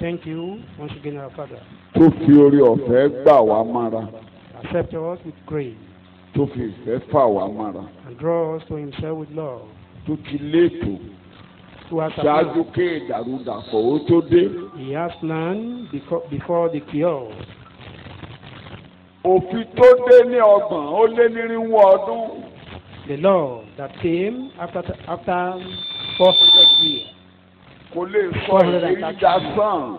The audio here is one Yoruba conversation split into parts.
Thank you once again, our Father. Tó fi orí ọ̀fẹ́ gbà wá mára. Accept us with grace Tó fi ìfẹ́ fà wá mára. and draw us to Himself with love. Tó ti létò. Who has a Ṣáájú plan. ké ìdàrúdàpọ̀ ó tó dé. He has planned before the cure. Òfin tó dé ní 400 ọdún. The law that came after 400 years Kò lè sọ ìlérí dasán.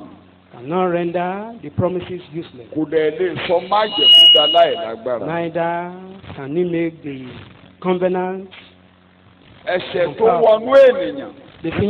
cannot render the promises useless. Kò dẹ̀ lè sọ májẹ̀mú dá láìlágbára. Neither can He make the covenant. Ẹ̀ṣẹ̀ tó wọnú ènìyàn. The thing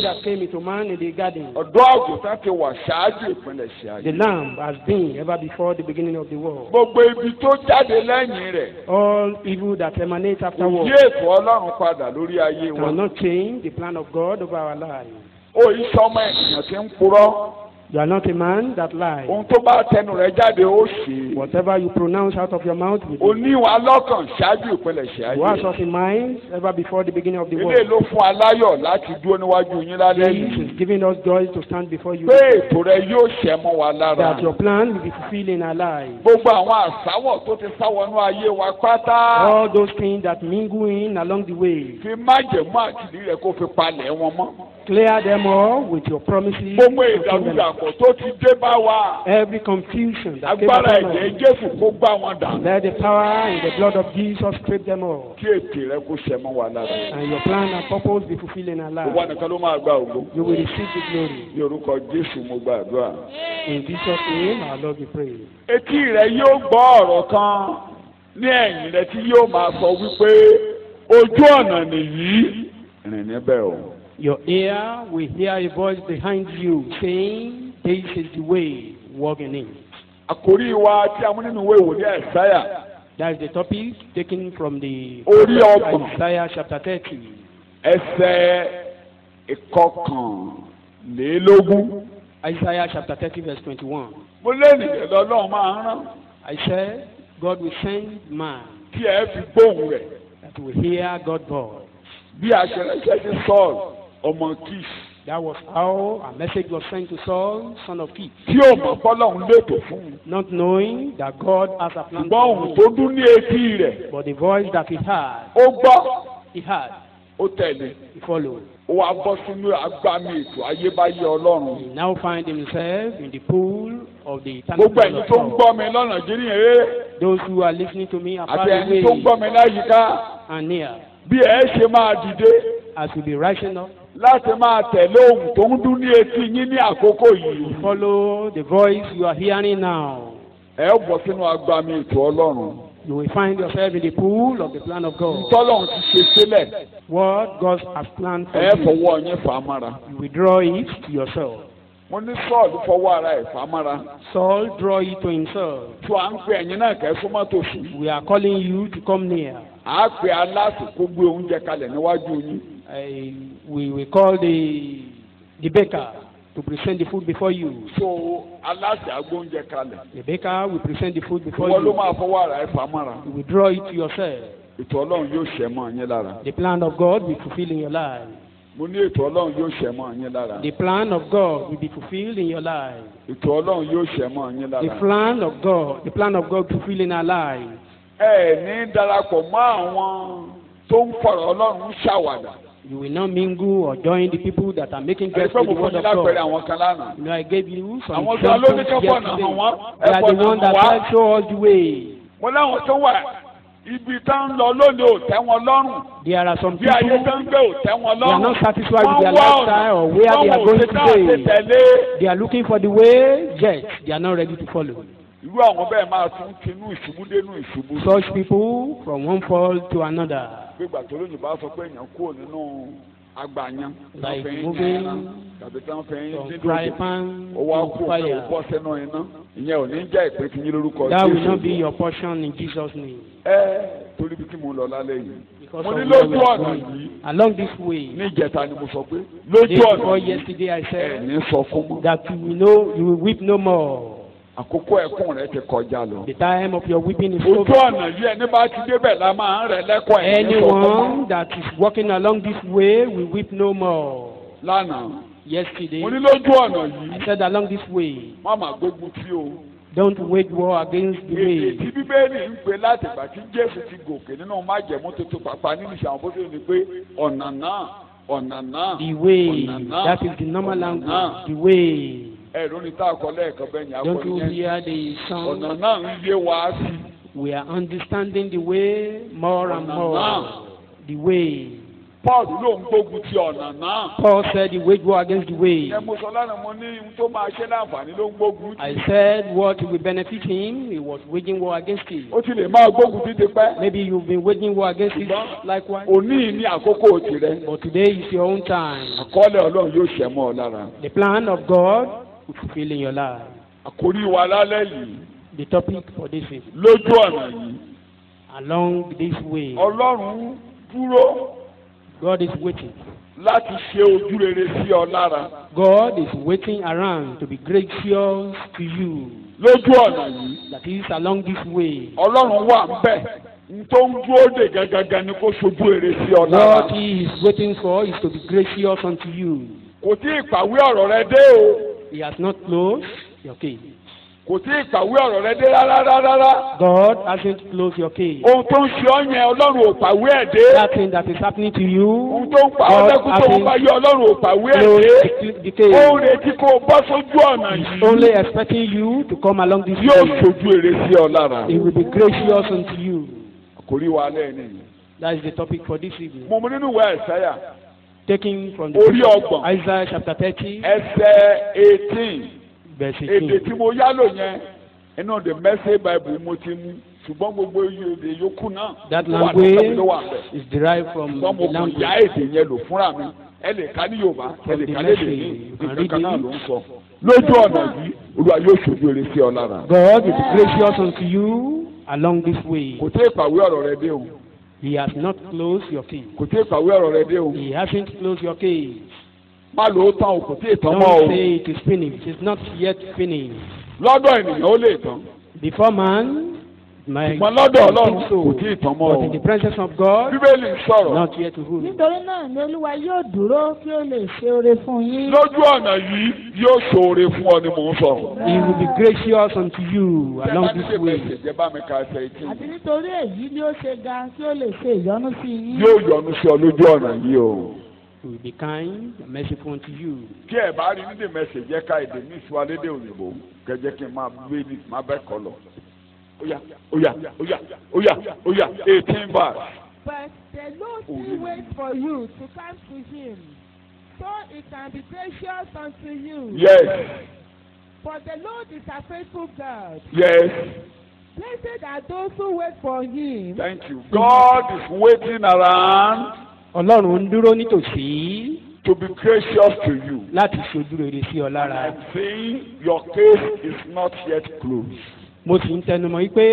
that came into man in the garden. Ọ̀dọ́ àgùntàn ti wà ṣáájú ìpilẹ̀ṣẹ̀ ayé. The lamb has been ever before the beginning of the world. Gbogbo ibi tó jáde lẹ́yìn rẹ̀. All evil that emanates afterwards Yí ètò Ọlọ́run padà lórí ayé wa. cannot change the plan of God over our lives. Ìṣọmọ ènìyàn ti ń purọ́. You are not a man that lies. Ohun tó bá tẹnu rẹ̀ jáde ó ṣe. Whatever you pronounce out of your mouth, you do. Oníwà lọ́kàn ṣáájú ìpilẹ̀ṣẹ̀ You ayé. have such in mind ever before the beginning of the Ilé world. ló fún aláyọ̀ láti dúró níwájú yín lálẹ́ This yìí. is giving us joy to stand before you. Pé ètò rẹ̀ yóò ṣẹ mọ́ wa lára. That your plan will be fulfilled in our lives. Gbogbo àwọn àsáwọ̀ tó ti sáwọnú ayé wa pátá. All those things that mingle in along the way, Fi májẹ̀mú àtìlí rẹ̀ kó fi palẹ̀ wọn mọ́. clear them all with your promises. Gbogbo and covenants. ìdàrúdàpọ̀ tó ti dé bá wa. Every confusion that came Agbára upon ẹ̀jẹ̀ us, Jésù kó gbá wọn dànù. let the power in the blood of Jesus scrape them all. Kí ètè rẹ̀ kó ṣẹ mọ́ wa lára. And your plan and purpose be fulfilled in our Gbogbo lives. ànìkan ló máa gba ògo. You will receive the glory. Ní orúkọ Jésù mo gbàdúrà. In Jesus' name, our Lord, we pray. Etí rẹ̀ yóò gbọ́ ọ̀rọ̀ kan ní ẹ̀yìn rẹ̀ tí yóò máa sọ wípé ojú ọ̀nà nìyí. Rìn níbẹ̀ o. Your ear will hear a voice behind you saying, "This is the way, walk in it." Àkórí wa tí a mú nínú ìwé ìwòlíì Àìsáyà. That is the topic taken from the Orí ọgbọ̀n. Isaiah chapter 30, Ẹsẹ̀ ìkọkànlélógún. Isaiah chapter 30, verse 21. Mo lẹ́nìyàn lọ́lọ́run máa ń rán I said, God will send man kí ẹ fi gbóhùn rẹ̀. that will hear God's voice. Bí aṣẹ̀rẹ̀ṣẹ̀ ti Sọ́ọ̀lù ọmọ Kíṣì That was how a message was sent to Saul, son of Kish, tí ò mọ̀ fọ́lọ́run létò fún un. not knowing that God has a plan Ṣùgbọ́n for ohùn him. tó dún ní etí rẹ̀. But the voice that he heard, Ó gbọ́, ó tẹ̀lé. he followed. Ó wá bọ́ sínú agbami ètò ayébáyé Ọlọ́run. He now find himself in the pool of the eternal Gbogbo flood ẹ̀yin of tó ń God. gbọ́ mi lọ́nà jíríyìn Those who are listening to me are àti far ẹ̀yin tó ń gbọ́ away mi láyìíká. and near, Bí ẹ ṣe máa dìde as we be rising up, láti máa tẹ̀lé ohùn tó ń dún ní etí yín ní àkókò yìí. follow the voice you are hearing now. Ẹ ó bọ́ sínú agbami ètò Ọlọ́run. You will find yourself in the pool of the plan of God. Tọ́lọ́run ti ṣe sílẹ̀. What God has planned for Ẹ you, fọwọ́ yín fà á mára. you will draw it to yourself. Mo ní Sọ́ọ̀lù fọwọ́ ara ẹ̀ fà á mára. Saul draw it to himself. Tó à ń pè ẹ̀yin náà kẹ́ súnmọ́ tòsí. We are calling you to come near. À á pè aláṣẹ kó gbé oúnjẹ kalẹ̀ níwájú yín. We will call the baker to present the food before you. So aláṣẹ agbóúnjẹ kalẹ̀. The baker will present the food before Ìwọ ló you. máa fọwọ́ ara ẹ̀ fà á mára. You will draw it to yourself. Ètò Ọlọ́run yóò ṣẹ mọ́ yín lára. The plan of God will fulfill in your life. Mo ní ètò Ọlọ́run yóò ṣẹ mọ́ yín lára. The plan of God will be fulfilled in your life. Ètò Ọlọ́run yóò ṣẹ mọ́ yín The lára. plan of God fulfill in our life. Ẹ ní darapọ̀ mọ́ àwọn tó ń fọ̀rọ̀ Ọlọ́run ṣàwàdà. You will not mingle or join the people that are making Ẹ jest fẹ́ with mo the fún word yín of lápẹẹrẹ God. àwọn kan lánàá. You know, I gave you some Àwọn kan ló ní examples ká fọ̀nà yesterday. hàn wọ́n. They are the Ẹ one fọ̀nà that hàn wá. said, show us the way. Mo láwọn tó wà ibi tá ń lọ lónìí ò tẹ́ wọn lọ́rùn. There are some Bí ayé people, tó ń gbé ò tẹ́ wọn they are lọ́rùn. not satisfied with their Wọ́n wá ọ̀nà. lifestyle or where they are Wọ́n going ò ṣe tá àti today. tẹ̀lé. They are looking for the way, yet they are not ready to follow. Irú àwọn bẹ́ẹ̀ máa tún tinú ìṣubú dénú ìṣubú. Such people from one fall to another. Gbígbà tó lóyún bá sọ pé èèyàn kúrò nínú agbàyàn. Like Tán fẹ́ ń moving yàn án, tàbí tán fẹ́ ń From dín fry dòdò. pan Ó wá to kú pé ó fire. bọ́ sínú iná. Ìyẹn ò ní jẹ́ ìpín kí yín lórúkọ That will not Jésù. be your portion in Jesus' name. Torí bí tí mo lọ lálẹ́ yìí. Because Mo of ní where lójú we are ọ̀nà going. yìí. Along this way, Ní ìjẹta ni mo sọ pé day lójú ọ̀nà before yìí. yesterday I Ẹ said ní sọ fún mọ́. that you will weep no more. Àkókò ẹkún rẹ ti kọjá lọ. The time of your weeping is Ojú over. ọ̀nà yìí ẹni bá ti débẹ̀ la máa ń rẹ̀ lẹ́kọ̀ọ́ ẹ̀ ní sọ fún mọ́. Anyone that is walking along this way will weep no more. Lánàá yesterday. mo ní lójú ọ̀nà yìí. I said along this way, má má gbógun tí o. don't wage war against the èdè way. tí bíbélì ń pè láti ìgbà tí Jésù ti gòkè nínú májẹ̀mú tuntun pàpà nínú ìṣàwọn bó ṣe ní pé ọ̀nà náà. The way, ọ̀nà náà, that is the normal ọ̀nà language. náà. The way. ẹ̀rọ ní tá a kọ lẹ́ẹ̀kan bẹ́ẹ̀ yẹn Don't akọ you yẹn. hear the ọ̀nà song? náà ń yé wa sí. We are understanding the way more and Ọ̀nà more. náà. The way. Paul ló ń gbógun ti ọ̀nà náà. Paul said he wage war against the way. ẹ mo sọ lánàá mo ní ohun tó máa ṣe láǹfààní ló ń gbógun ti. I said what will benefit him, he was waging war against it. ó ti lè máa gbógun ti ti pẹ́. Maybe you've been waging war against it likewise. òní ní àkókò tirẹ̀. But today is your own time. àkọọ́lẹ̀ Ọlọ́run yóò ṣẹ mọ́ ọ lára. The plan of God will fulfill in your life. àkórí wa lálẹ́ yìí The topic for this is lójú ọ̀nà yìí. along this way. Ọlọ́run dúró God is waiting. láti ṣe ojú rere sí ọ lára. God is waiting around to be gracious to you. lójú ọ̀nà yìí. That is along this way. Ọlọ́run wà ń bẹ̀. n tó ń dúró dè gangan ni kó ṣojú rere sí ọ lára. What he is waiting for is to be gracious unto you. kò tí ì pàwé ọ̀rọ̀ rẹ dé o. He has not closed your case. kò tí ì pàwé ọ̀rọ̀ rẹ dé rárá. God hasn't closed your case. ohun tó ń ṣe ọ́ yẹn Ọlọ́run ò pàwé ẹ̀ dé. That thing that is happening to you, ohun tó ń pa ọ́ God lẹ́kùn tó ń bá hasn't yọ Ọlọ́run ò pàwé ẹ̀ closed dé. the case. ó ń retí kó o bọ́ sójú ọ̀nà He's only yìí. expecting you to come along this yóò way. ṣojú rere sí ọ lára. He will be gracious unto you. kò rí wa lẹ́yìn nìyí. That is the topic for this evening. mo mú nínú ìwé Àìsáyà Taking from the orí book of ọgbọ̀n Isaiah chapter 30, ẹsẹ̀ 18 verse èdè 18. tí mo yálò yẹn inú the Message Bible mo ti mú ṣùgbọ́n gbogbo èdè yòókù náà That ló wà lọ́wọ́ language ló wà bẹ̀. is derived from ṣùgbọ́n mo the kàn language. yá èdè yẹn lò fúnra mi ẹ lè ká ní Yorùbá ẹ lè ká lédè ní ìkankan náà ló ń sọ. lójú ọ̀nà yìí Olúwa yóò ṣojú rere sí ọ lára. God is gracious unto you along this way. kò tí ì pàwé ọ̀rọ̀ rẹ dé o. He has not closed your case. kò tí ì pàwé ọ̀rọ̀ rẹ dé o. He hasn't closed your case. má lò ó tán o kò tí ì tán mọ́ Don't o. say it is finished. It's not yet finished. lọ́dọ̀ ènìyàn ó lè tán. Before man, my ṣùgbọ́n lọ́dọ̀ I Ọlọ́run think so. kò tí ì tán mọ́ But o. in the presence of God, Bíbélì ń sọ̀rọ̀. not yet ruled. nítorí náà ni Olúwa yóò dúró kí ó lè ṣe oore fún yín. lójú ọ̀nà yìí yóò ṣoore fún ọ ni mò ń sọ. He will be gracious unto you along this way. Ṣé bá mi ka ẹsẹ̀ ìtì? àti nítorí èyí ni ó ṣe ga kí ó lè ṣe ìyọ́nú sí yín. Yóò yọ́nú sí ọ lójú ọ̀nà yìí o. He will be kind and merciful unto you. Kí ẹ bá rí nídìí mẹ́sẹ̀ jẹ́ ká èdè ní ìṣúra lédè òyìnbó kẹjẹ kí n máa gbé ní máa bẹ́ kọ lọ. Óyá 18 verse. But the Lord still waits for you to come to him, so he can be gracious unto you. Yes, For the Lord is a faithful God. yes, Blessed are those who wait for him. thank you. God is waiting around Ọlọ́run ń dúró nítòsí to be gracious to you. láti ṣojú rere sí ọ lára. I'm saying your case is not yet closed. Mo sì ń tẹnumọ́ yí pé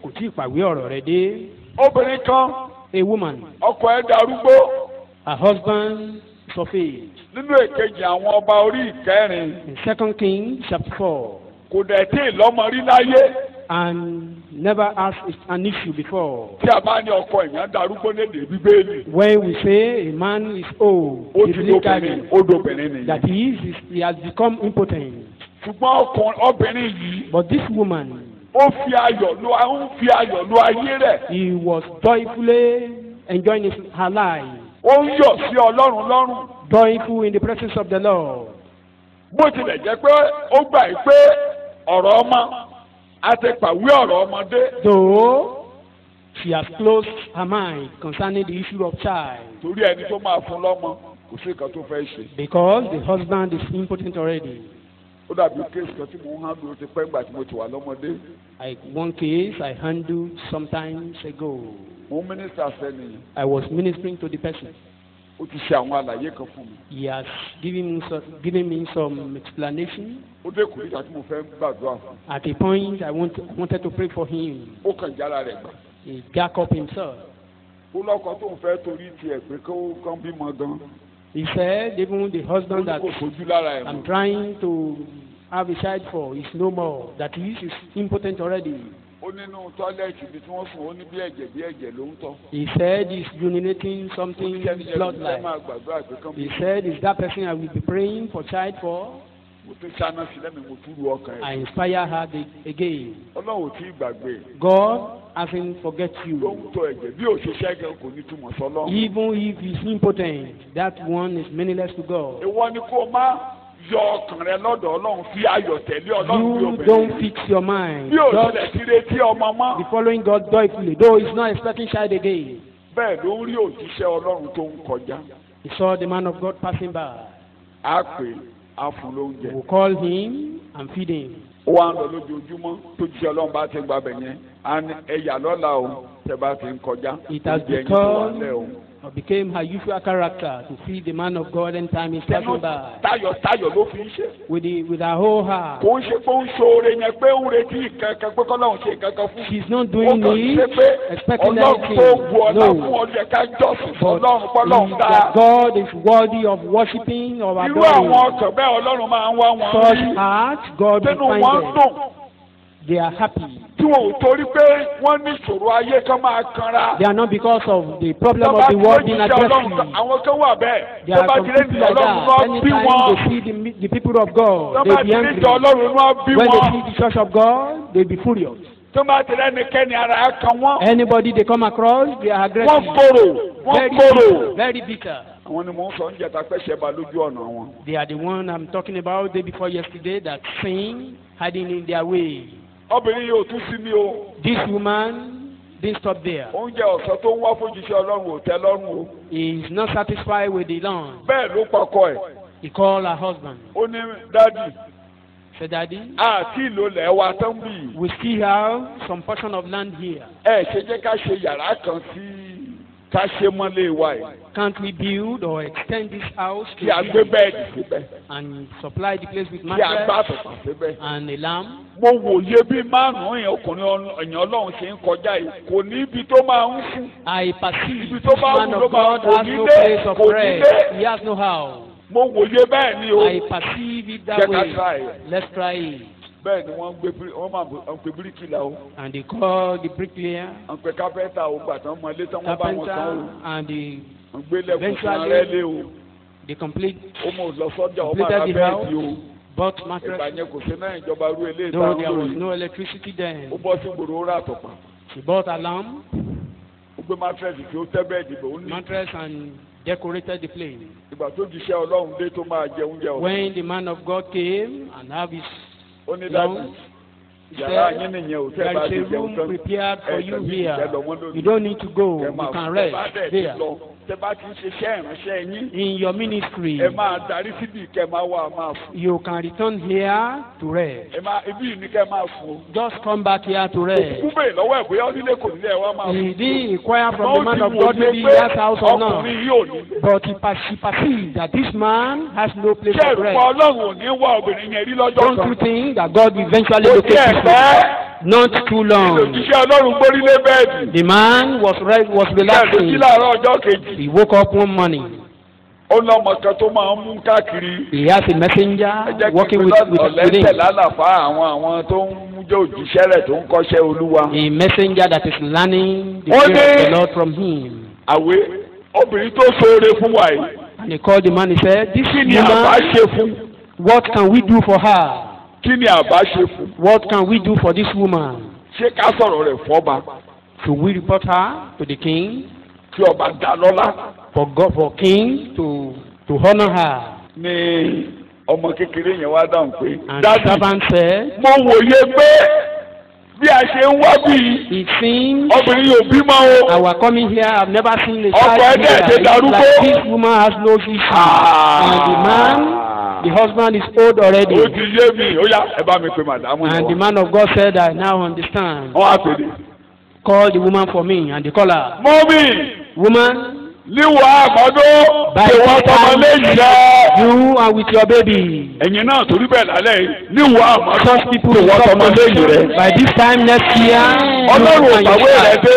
kò tí ì pàwé ọ̀rọ̀ rẹ dé. Obìnrin kan, A woman, ọkọ ẹ̀ darúgbó. her husband suffered. Nínú èkejì àwọn ọba orí ìkẹrin In 2 Kings chapter 4, kò dẹ̀ tí ì lọ́mọ rí láyé. and never asked an issue before. Tí a bá ní ọkọ èèyàn darúgbó lédè Bíbélì, When we say a man is old, ó ti biblically, dóbìnrin, ó dóbìnrin that nìyí. he has become impotent. Ṣùgbọ́n obìnrin yìí, But this woman, ó ń fi ayọ̀ lo ayé rẹ̀. he was joyfully enjoying her life, Ó ń yọ̀ sí Ọlọ́run lọ́rùn. joyful in the presence of the Lord. Bó tilẹ̀ jẹ́ pé ó gbà yí pé ọ̀rọ̀ ọmọ àti pàwé ọ̀rọ̀ ọmọdé. Though she has closed her mind concerning the issue of child, Torí ẹni tó máa fún lọ́mọ kò sí nǹkan tó fẹ́ ṣe. because the husband is impotent already. Ó dàbí kéèsì kan tí mo ń hàn dúró ti pẹ́ ńgbà tí mo ti wà lọ́mọdé. Like one case I handled some times ago. Mo ń mínísítà sẹ́ni, I was ministering to the person. ó ti ṣe àwọn àlàyé kan fún mi. He has given me some explanation. Ó dé kùrìtà tí mo fẹ́ gbàdúrà fún. At a point, I wanted to pray for him. Ó kàn jára rẹ̀ gbà. He jack up himself. Ó lọ́kọ tó ń fẹ́ torí tiẹ̀ pé kó kán bímọ gan. He said, even the Ó husband ní that kò fojú lára ẹ̀ I'm mọ́. trying to have a child for is no more. That he is impotent already. ó nínú tọ́lẹ́ẹ̀tì ibi tí wọ́n sùn ó ní bí ẹ̀jẹ̀ ló ń tọ́. He said he's urinating something blood-like. He said, is that person I will be praying for child for? I inspire her again. God hasn't forget you. Even if he's impotent, that one is meaningless to God. You don't fix your mind. Just be following God joyfully, though he's not expecting child again. He saw the man of God passing by. We will call him and feed him. It has became her usual character to feed the man of God anytime he's passing by. With her whole heart. She's not doing it expecting anything. No. But God is worthy of worshiping or adoring. Such hearts, God will find them. They are happy. They are not because of the problem of the world being addressed. They are some people like that. Anytime they see the people of God, they be angry. When they see the church of God, they be furious. Anybody they come across, they are aggressive. Very bitter. They are the one I'm talking about day before yesterday that sin hiding in their way. This woman didn't stop there. He is not satisfied with the land. He called her husband. Said, Daddy, we still have some portion of land here. Can't we build or extend this house and supply the place with mattress and a lamp? I perceive this man of God has no place of rest. He has no house. I perceive it that way. Let's try it. And they call the bricklayer, carpenter, and eventually they completed the house, bought mattress. Though there was no electricity then, she bought a lamp, mattress, and decorated the place. When the man of God came and have his lunch, he said, there is a room prepared for you here. You don't need to go. You can rest there. In your ministry, you can return here to rest. Just come back here to rest. He didn't inquire from the man of God maybe he has house or not. But he perceived that this man has no place to rest. Don't you think that God will eventually locate this man? Not too long. The man was relaxing. He woke up one morning. He has a messenger working with him. A messenger that is learning the fear of the Lord from him. And he called the man. He said, "This woman, what can we do for her? What can we do for this woman? Should we report her to the king? For king to honor her?" And the servant said, "It seems our coming here, I've never seen a child here. It's like this woman has no issue. And the man, the husband is old already." And the man of God said, "I now understand. Call the woman for me." And they call her. "Woman, by this time, you are with your baby. Such people will come. By this time next year, Ọlọ́run ò pàwé rẹ̀ dé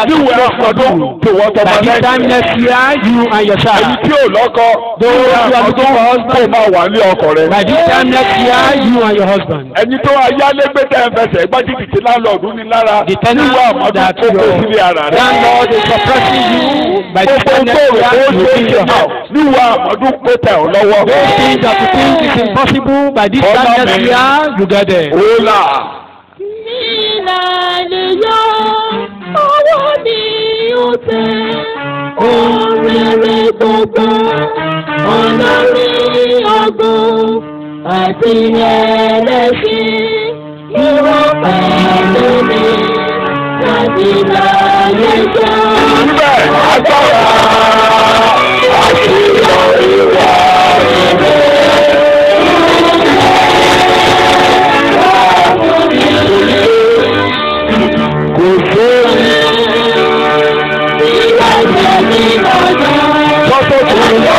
níwèé àkọ́dún tó wọ́n tọ́ By this time next year, you and your child. Èyí tí ò lọ́kọ níwèé àkọ́dún tó máa wà ní ọkọ rẹ̀. By this time next year, you and your husband. Ẹni tó ayálégbé tẹ́ ẹ fẹsẹ̀ gbájú títí láńlọ́ọ̀dù ní lára The tenant níwèé àmọ́dún that tó kó sílé ara rẹ̀. landlord is suppressing you. By this Gbogbo time tó next rò year, ó you will ṣe finish your house. níwèé àmọ́dún pé tẹ̀ ọ́ lọ́wọ́. Those things that you think is impossible, by this time next year, you get there. Wòlá. Ìlànìyàn owó ni ó tẹ òrèrè gbogbo olórí ogun àti ẹlẹ́sìn ìwọ pẹ̀lú mi láti láyé jọ. Ibẹ̀ agbára àti ìwà rere. Kò sóri. Tọ́tọ̀ tó ń lọ.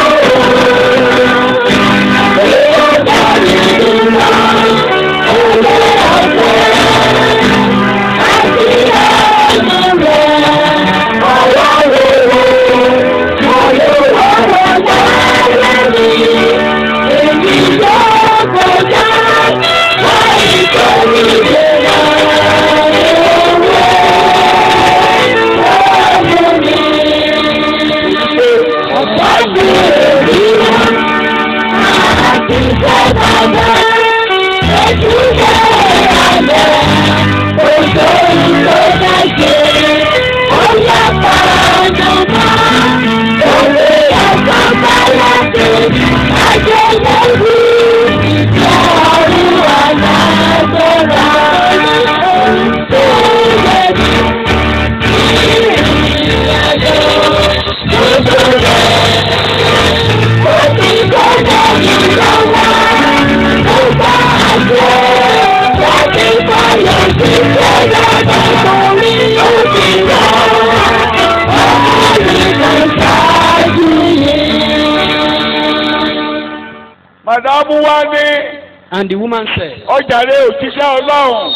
Màdàmú wá ní. And the woman said, Ọjàre òjíṣẹ́ Ọlọ́run.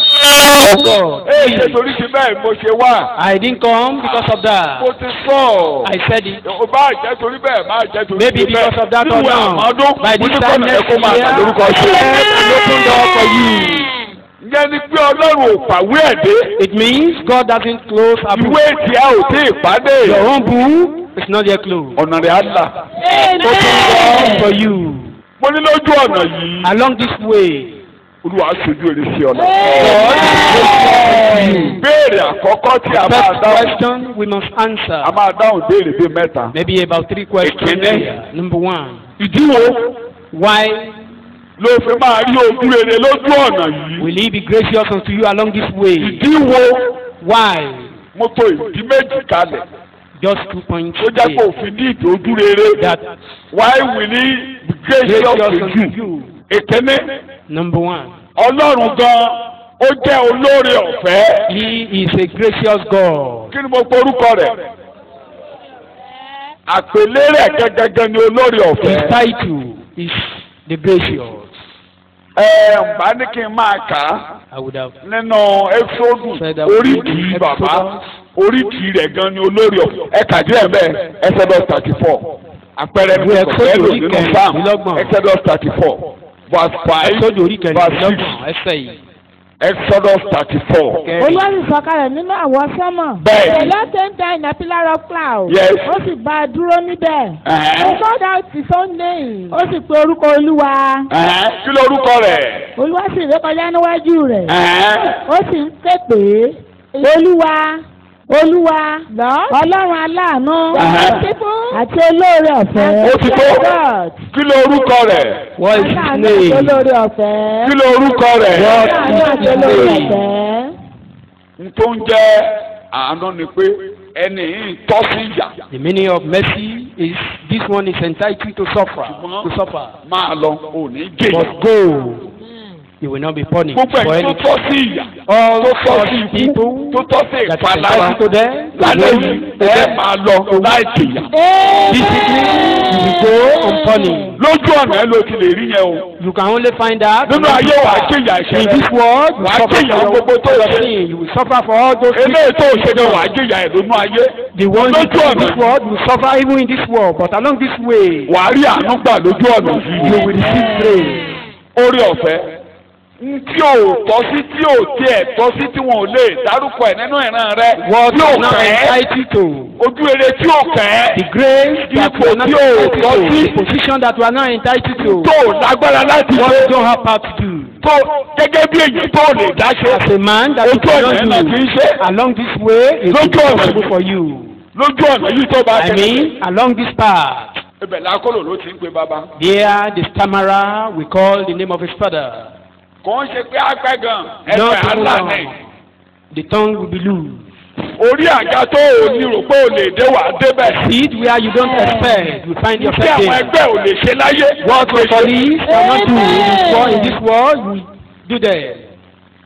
Oh God, Ṣé torí ti bẹ́ẹ̀ mo ṣe wá? I didn't come because of that. Mo ti sọ. I said it. O bá jẹ́ torí bẹ́ẹ̀ máa jẹ́ torí bẹ́ẹ̀. Maybe because of that or Níwèé not. àmọ́dún, By mo this ní time kọ́nà next ẹ̀kọ́ máa year, gbà lórúkọ ṣe. an open door for you. Ǹjẹ́ ni pé Ọlọ́run ò pàwé ẹ̀ dé? It means God doesn't close a book. Ìwé tí a ò tí ì pàdé. Your own book is not yet closed. Ọ̀nà rẹ̀ á là. Open door for you. Mo ní lójú ọ̀nà yìí. Along this way. Olúwa aṣojú èrè sí ọ̀nà. God Béèrè àkọ́kọ́ tí a máa first dáhùn. question we must answer. A máa dáhùn béèrè bíi mẹ́ta. Maybe about 3 questions Ìkíní. here. Number 1. Ìdí wo Why ló fi máa rí ojú rere lójú ọ̀nà yìí? will he be gracious unto you along this way? Ìdí wo Why? mo tò ìdí méjì kalẹ̀. Just 2 points Ó jẹ́ pé here. òfin ní ìdí ojú rere. That Why will he be gracious gracious to unto you? you. Ìkíní. Number 1. Ọlọ́run gan ó jẹ́ olóore ọ̀fẹ́. He is a gracious God. Kí ni mo porúkọ rẹ̀? Àpèlé rẹ̀ gẹ́gẹ́gẹ́ ni olóore His ọ̀fẹ́. title is the gracious. Bá ní kí n máa kà á I would have nínú Ẹ́sọ́dù said that we orídìí would bàbá Exodus. orídìí rẹ̀ gan ni olóore ọ̀fẹ́. Ẹ kàdí ẹ̀ bẹ́ẹ̀ Exodus 34. Àpẹẹrẹ mi Ìwé kò Exodus fẹ́ lò orí nínú kẹrìndínlọ́gbọ̀n. Psalm Exodus 34 verse 5 Exodus orí verse 6. kẹrìndínlọ́gbọ̀n ẹsẹ̀ yìí. Exodus 34. Olúwa sì sọ̀kalẹ̀ nínú àwọ̀ sánmọ̀. Bẹ́ẹ̀. The Lord came down in a pillar of cloud. Yes. Ó sì bá a dúró níbẹ̀. Ẹ̀hẹ́n. He called out his own name. Ó sì pe orúkọ Olúwa. Kí lorúkọ rẹ̀? Olúwa sì rékọjá níwájú rẹ̀. Ó sì ń ké pé Olúwa Olúwa Ọlọ́run aláàánú àti olóore ọ̀fẹ́. Ó ti tó. Kí lorúkọ rẹ̀? What is his Aláàánú àti name? olóore ọ̀fẹ́. Kí lorúkọ rẹ̀? Aláàánú àti olóore ọ̀fẹ́. N tó ń jẹ́ àánú ni pé ẹni yìí tọ́ sí ìyà. The meaning of mercy is this one is entitled to suffer. Máa lọ òní jèyà. But go. You will not be punished gbogbo for ẹ̀yin tó anything. tọ́ sí ìyà All tó tọ́ such sí ikú people tó tọ́ sí that ìpalára is to them, lálẹ́ yìí ẹ máa lọ láì jìyà. discipline, you will go unpunished. lójú ọ̀nà ẹ ló ti lè rí yẹn o. You can only find that nínú ayé wàá jìyà ẹ̀ṣẹ̀ in rẹ. this world. You wàá suffer jìyà for gbogbo tó your ṣe. sin. You will suffer for all those things. eléyìí tó ṣe ni wàá jìyà ẹ̀ lónú ayé. The one you lójú do in ọ̀nà this world, you suffer even in this world. But along this way, wàá rí àánú gbà lójú ọ̀nà you yìí. will receive grace. orí ọ̀fẹ́ tí ò tọ́ sí tí ò tiẹ̀ tọ́ sí tí wọn ò lè dárúkọ ẹ̀ nínú ìran rẹ What tí you ò are not kẹ́ entitled to. ojú eré tí ò kẹ́ The grace that you are not Ipò tí ò entitled tọ́ to. sí. The position that you are not entitled to. tó lágbára láti What ṣe you don't have power to do. tó gẹ́gẹ́ bí èyí tó lè dá ṣe As a man that you ojú ọ̀nà ẹ̀ náà cannot kì í do. ṣe Along this way, it Lójú is ọ̀nà possible yìí. for you. lójú ọ̀nà yìí tó bá I mean, along this path. ibẹ̀ lákòlò ló ti ń pe bàbá. There, the stammerer, we call the name of his father. kò ń ṣe pé apẹ́ gan Not ẹ̀fẹ̀ even alánẹ̀ long. The tongue will be loose. orí àga tó o ní rò pé o lè dé wà á débẹ̀. Seat where you don't expect, you find tí yourself àwọn there. ẹgbẹ́ ò lè ṣe láyé. What your colleagues cannot do in this world, you do there.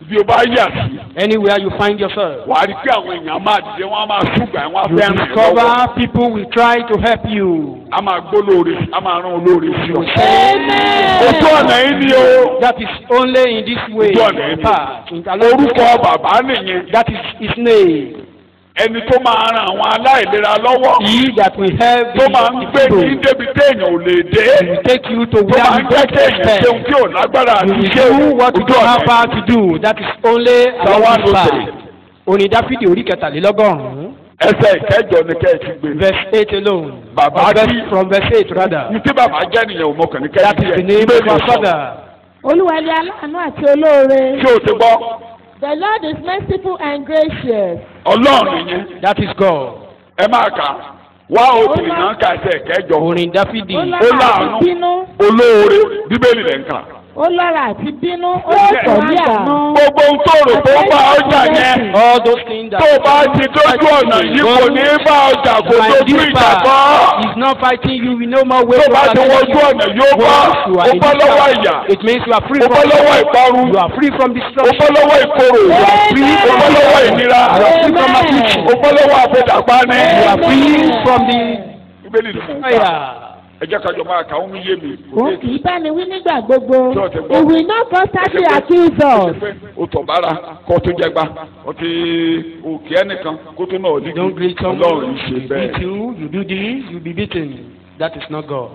bí o bá yà sí Anywhere you find yourself. wà á rí pé àwọn èèyàn máa dìde wọn á máa ṣùgbà wọn á You fẹ́ rìn lọ́wọ́. discover people will try to help you. a máa gbó lóore a máa rán olóore sí ọ. Amen. ojú ọ̀nà yìí ni o. That is only in this way. Ojú ọ̀nà yìí path. ni orúkọ bàbá nìyẹn. That is his name. ẹni tó máa ran àwọn aláìlera lọ́wọ́. He that will help tó máa ń the gbé ní people. débi téèyàn ò lè dé. He will take you to tó where máa you ń jẹ́ don't kéèyàn ṣeun expect. tí ò lágbára You àti will ṣe do what you ojú don't have ọ̀nà power to do. That is only Psalm along this 103. path. Orin Dáfídì orí kẹtàlélọ́gọ́rùn-ún. ẹsẹ̀ ìkẹjọ ni kẹ́ ẹ ti gbé. Verse 8 alone. Bàbá Or verse- tí- From verse 8 rather. ní tí bàbá jẹ́ nìyẹn ò mọ̀kàn ní kẹ́ ẹ That ti is the yẹ. name of our Father. Olúwa ni aláàánú àti olóore. tí o ti gbọ́ The Lord is merciful and gracious. ọlọ́run nìyẹn That is God. ẹ máa kà á. wá òtún náà ka ẹsẹ̀ ìkẹjọ. Orin Dáfídì. Ó Ó lọ́ra láàánú. àti bínú. olóore bíbélì rẹ̀ ń kà. Ó lọ́ra àti bínú. Ó sì pọ̀ ní àánú. gbogbo ohun tó rò pé ó bá ọjà yẹn All those things that. tó bá ti dójú ọ̀nà yìí kò ní bá ọjà kò By dojú this ìjà bọ́. path, he's not fighting you. We no more way tó to bá ti attack wọjú ọ̀nà yóò bá Once you are ó in bọ́ this lọ́wọ́ path, ìyà it means you are free ó bọ́ from lọ́wọ́ ìparun you are free from ó destruction. bọ́ lọ́wọ́ ìkorò You are free ó from bọ́ lọ́wọ́ ìnira You are free from affliction. ó bọ́ lọ́wọ́ àfẹ́dàpá ní. You are free from the bíbélì ni mò ń kà. fire. ẹ jẹ́ kájọ máa kà ó mi yé mi. Òun kì í bá ni wí nígbà gbogbo. Tí o ti gbọ́. He will not constantly accuse us. o tọ̀ bára kó tó jẹgba o ti òkè ẹnìkan kó tó náà You don't greet ọlọ́run someone, ṣe he bẹ́ẹ̀. beat you, you do this, you be beaten. That is not God.